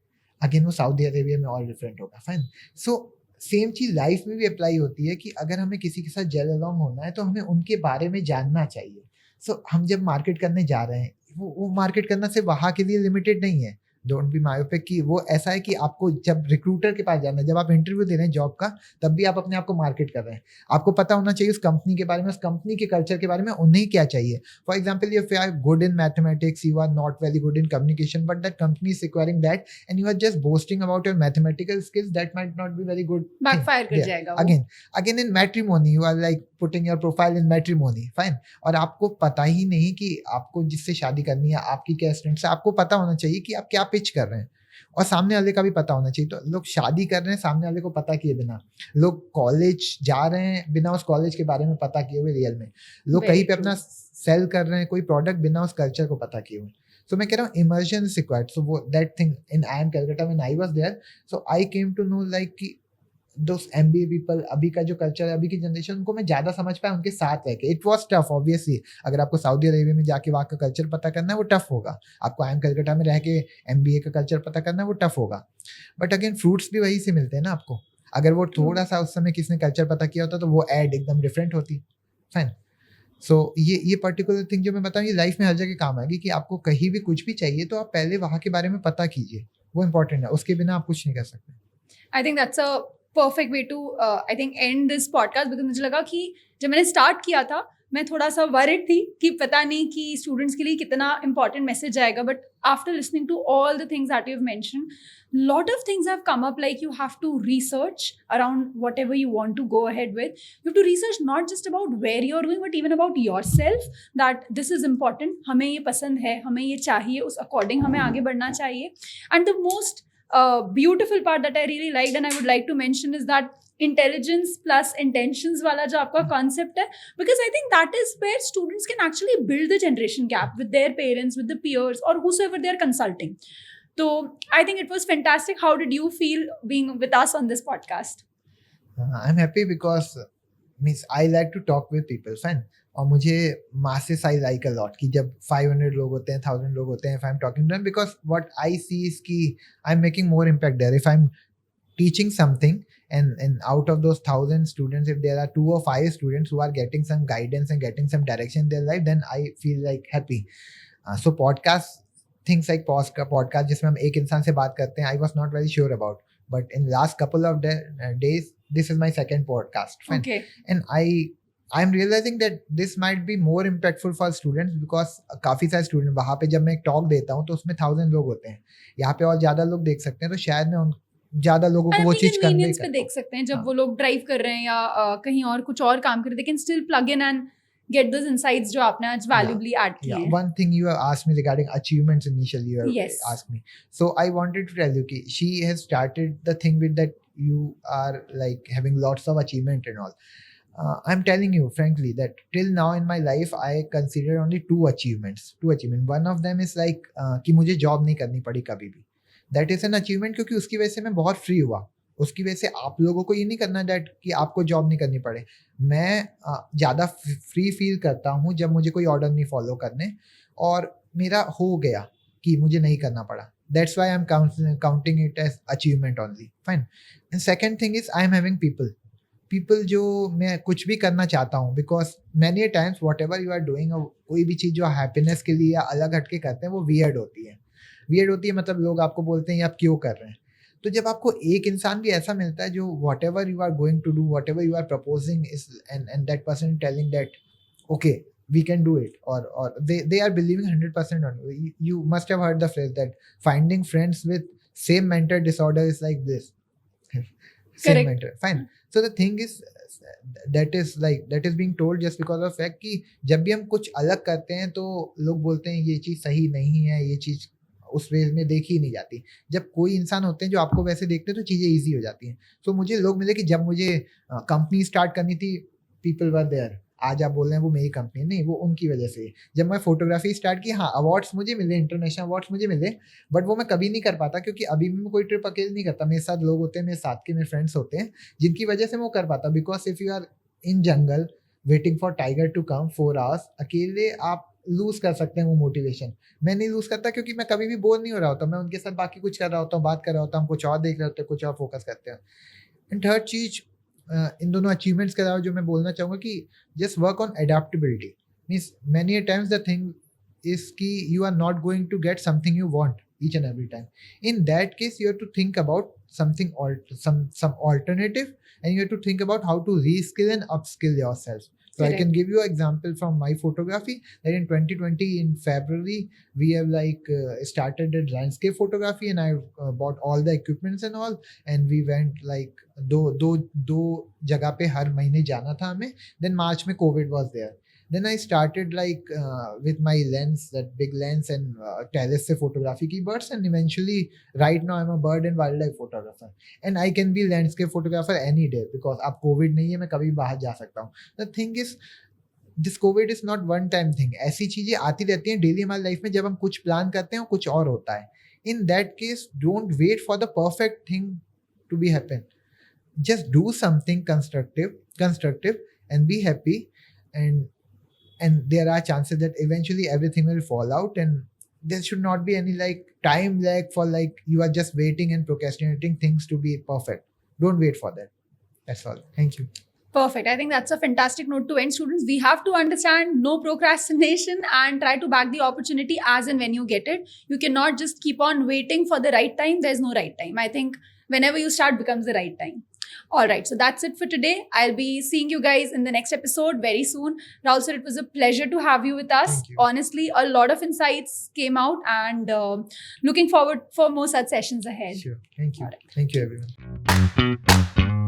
अगेन वो सऊदी अरेबिया में और डिफरेंट होगा, फाइन। सो सेम चीज लाइफ में भी अप्लाई होती है कि अगर हमें किसी के साथ जेल अलॉन्ग होना है तो हमें उनके बारे में जानना चाहिए। सो हम जब मार्केट करने जा रहे हैं, वो मार्केट करना सिर्फ वहाँ के लिए लिमिटेड नहीं है. डोंट बी मायोपिक कि वो ऐसा है कि आपको जब रिक्रूटर के पास जाना है, जब आप इंटरव्यू दे रहे हैं जॉब का, तब भी आप अपने आप को मार्केट कर रहे हैं. आपको पता होना चाहिए उस कंपनी के बारे में, उस कंपनी के कल्चर के बारे में, उन्हें क्या चाहिए. For example, if you are good in mathematics, you are not very good in communication, but that company is requiring that, and you are just boasting about your mathematical skills, that might not be very good. Backfire कर जाएगा वो. Again in matrimony, you are like putting your profile in matrimony, fine. और आपको पता ही नहीं कि आपको जिससे शादी करनी है, आपकी क्या स्टैंड है. आपको पता होना चाहिए कि आप क्या पिच कर रहे हैं, और सामने वाले का भी पता होना चाहिए. तो लोग शादी कर रहे हैं सामने वाले को पता किए बिना, लोग कॉलेज जा रहे हैं बिना उस कॉलेज के बारे में पता किए हुए रियल में, लोग कहीं पे अपना सेल कर रहे हैं कोई प्रोडक्ट बिना उस कल्चर को पता किए हुए. So मैं कह रहा हूँ immersion is required. So that thing in IIM Calcutta when I was there, so I came to know like कि those MBA people, अभी का जो कल्चर है, अभी की जनरेशन, उनको मैं ज़्यादा समझ पाया उनके साथ रह के. It was tough obviously. अगर आपको सऊदी अरेबिया में जाके वहाँ का कल्चर पता करना है वो टफ होगा. आपको IIM कलकत्ता में रह के MBA का कल्चर पता करना है वो टफ होगा. बट अगेन फ्रूट्स भी वहीं से मिलते हैं ना आपको. अगर वो थोड़ा सा उस समय किसने कल्चर पता किया होता तो वो एड एकदम डिफरेंट होती. फाइन. सो ये पर्टिकुलर थिंग जो मैं बताऊँ, ये लाइफ में हर जगह काम आएगी कि आपको कहीं भी कुछ भी चाहिए तो आप पहले वहाँ के बारे में पता कीजिए. वो इंपॉर्टेंट है, उसके बिना आप कुछ नहीं कर सकते. I think that's a perfect way to I think and this podcast, because मुझे लगा कि जब मैंने स्टार्ट किया था मैं थोड़ा सा वरिड थी कि पता नहीं कि स्टूडेंट्स के लिए कितना इंपॉर्टेंट मैसेज आएगा. But after listening to all the things that you have mentioned, lot of things have come up, like you have to research around whatever you want to go ahead with. You have to research not just about where you're going, but even about yourself, that this is important, हमें ये पसंद है, हमें ये चाहिए, उस according हमें आगे बढ़ना चाहिए. And the most beautiful part that I really liked and I would like to mention is that intelligence plus intentions वाला जो आपका concept है, because I think that is where students can actually build the generation gap with their parents, with the peers, or whosoever they are consulting. So I think it was fantastic. How did you feel being with us on this podcast? I'm happy because means I like to talk with people, fine. और मुझे masses I like a lot कि जब 500 लोग होते हैं, 1000 लोग होते हैं, if I'm talking to them, because what I see is कि I'm making more impact there. If I'm teaching something and out of those 1000 students, if there are 2 or 5 students who are getting some guidance and getting some direction in their life, then I feel like happy. So podcast, things like podcast जिसमें हम एक इंसान से बात करते हैं, I was not very sure about, but in last couple of days this is my second podcast. Fine. Okay. And I'm realizing that this might be more impactful for students because काफ़ी सारे student, वहाँ पे जब मैं एक talk देता हूँ तो उसमें 1000 लोग होते हैं, यहाँ पे और ज़्यादा लोग देख सकते हैं, तो शायद मैं उन ज़्यादा लोगों को वो चीज़ कन्वे पे देख सकते हैं जब वो लोग ड्राइव कर रहे हैं या कहीं और कुछ और काम कर रहे हैं, they can still plug in and get those insights जो आपने आज valuably add किए हैं. One thing you have asked me regarding achievements initially, you have Yes. asked me. So I wanted to tell you कि she has started the thing with that you are like having lots of achievement and all. I'm telling you frankly that till now in my life I consider only two achievements. One of them is like कि मुझे job नहीं करनी पड़ी कभी भी. That is an achievement क्योंकि उसकी वजह से मैं बहुत free हुआ. उसकी वजह से आप लोगों को ये नहीं करना डैट कि आपको जॉब नहीं करनी पड़े. मैं ज़्यादा फ्री फील करता हूँ जब मुझे कोई ऑर्डर नहीं फॉलो करने और मेरा हो गया कि मुझे नहीं करना पड़ा. That's why I am counting it as achievement only. Fine. And second thing is I am having people जो मैं कुछ भी करना चाहता हूँ, because many times whatever you are doing, कोई भी चीज़ जो हैप्पीनेस के लिए या अलग हटके करते हैं वो वियर्ड होती है. मतलब लोग आपको बोलते हैं ये आप क्यों कर रहे हैं. तो जब आपको एक इंसान भी ऐसा मिलता है जो whatever you are going to do, whatever you are proposing is and that person telling that okay we can do it, or they are believing 100% on you. You must have heard the phrase that finding friends with same mental disorder is like this. Same mental. Fine. So the thing is that is being told just because of fact कि जब भी हम कुछ अलग करते हैं तो लोग बोलते हैं ये चीज़ सही नहीं है, ये चीज़ उस वे में देखी नहीं जाती. जब कोई इंसान होते हैं जो आपको वैसे देखते हैं तो चीज़ें ईजी हो जाती हैं. तो मुझे लोग मिले कि जब मुझे कंपनी स्टार्ट करनी थी, पीपल वर देयर. आज आप बोल रहे हैं वो मेरी कंपनी नहीं, वो उनकी वजह से. जब मैं फोटोग्राफी स्टार्ट की, हाँ अवार्ड्स मुझे मिले, इंटरनेशनल अवार्ड्स मुझे मिले, बट वो मैं कभी नहीं कर पाता क्योंकि अभी भी मैं कोई ट्रिप अकेले नहीं करता. मेरे साथ लोग होते हैं, मेरे साथ के मेरे फ्रेंड्स होते हैं जिनकी वजह से मैं वो कर पाता. Because if you are in jungle waiting for tiger to come 4 hours, अकेले आप लूज कर सकते हैं वो मोटिवेशन. मैं नहीं लूज करता क्योंकि मैं कभी भी बोर नहीं हो रहा होता, मैं उनके साथ बाकी कुछ कर रहा होता हूँ, बात कर रहा होता हूँ, हम कुछ और देख रहे होते हैं, कुछ और फोकस करते हैं. एंड थर्ड चीज़ इन दोनों अचीवमेंट्स के अलावा जो मैं बोलना चाहूँगा कि just work on adaptability. Means many a times the thing is ki you are not going to get something you want each and every time. In that case, you have to think about something some alternative, and you have to think about how to reskill and upskill yourself. So I Correct. can give you an example from my photography that in 2020 in February we have started a landscape photography, and I bought all the equipments and all, and we went like दो जगह पे हर महीने जाना था हमें. Then March में COVID was there. Then I started with my lens, that big lens, and terrace से photography की birds, and eventually right now I'm a bird and wildlife photographer, and I can be landscape photographer any day because अब COVID नहीं है, मैं कभी बाहर जा सकता हूँ. The thing is, this Covid is not one time thing. ऐसी चीजें आती रहती हैं डेली हमारी लाइफ में. जब हम कुछ प्लान करते हैं कुछ और होता है. In that case don't wait for the perfect thing to be happen. Just do something constructive and be happy, and there are chances that eventually everything will fall out, and there should not be any time lag for you are just waiting and procrastinating things to be perfect. Don't wait for that. That's all. Thank you. Perfect. I think that's a fantastic note to end, students. We have to understand no procrastination and try to bag the opportunity as and when you get it. You cannot just keep on waiting for the right time. There's no right time. I think whenever you start becomes the right time. All right. So that's it for today. I'll be seeing you guys in the next episode very soon. Rahul sir, it was a pleasure to have you with us. Thank you. Honestly, a lot of insights came out, and looking forward for more such sessions ahead. Sure. Thank you. All right. Thank you, everyone.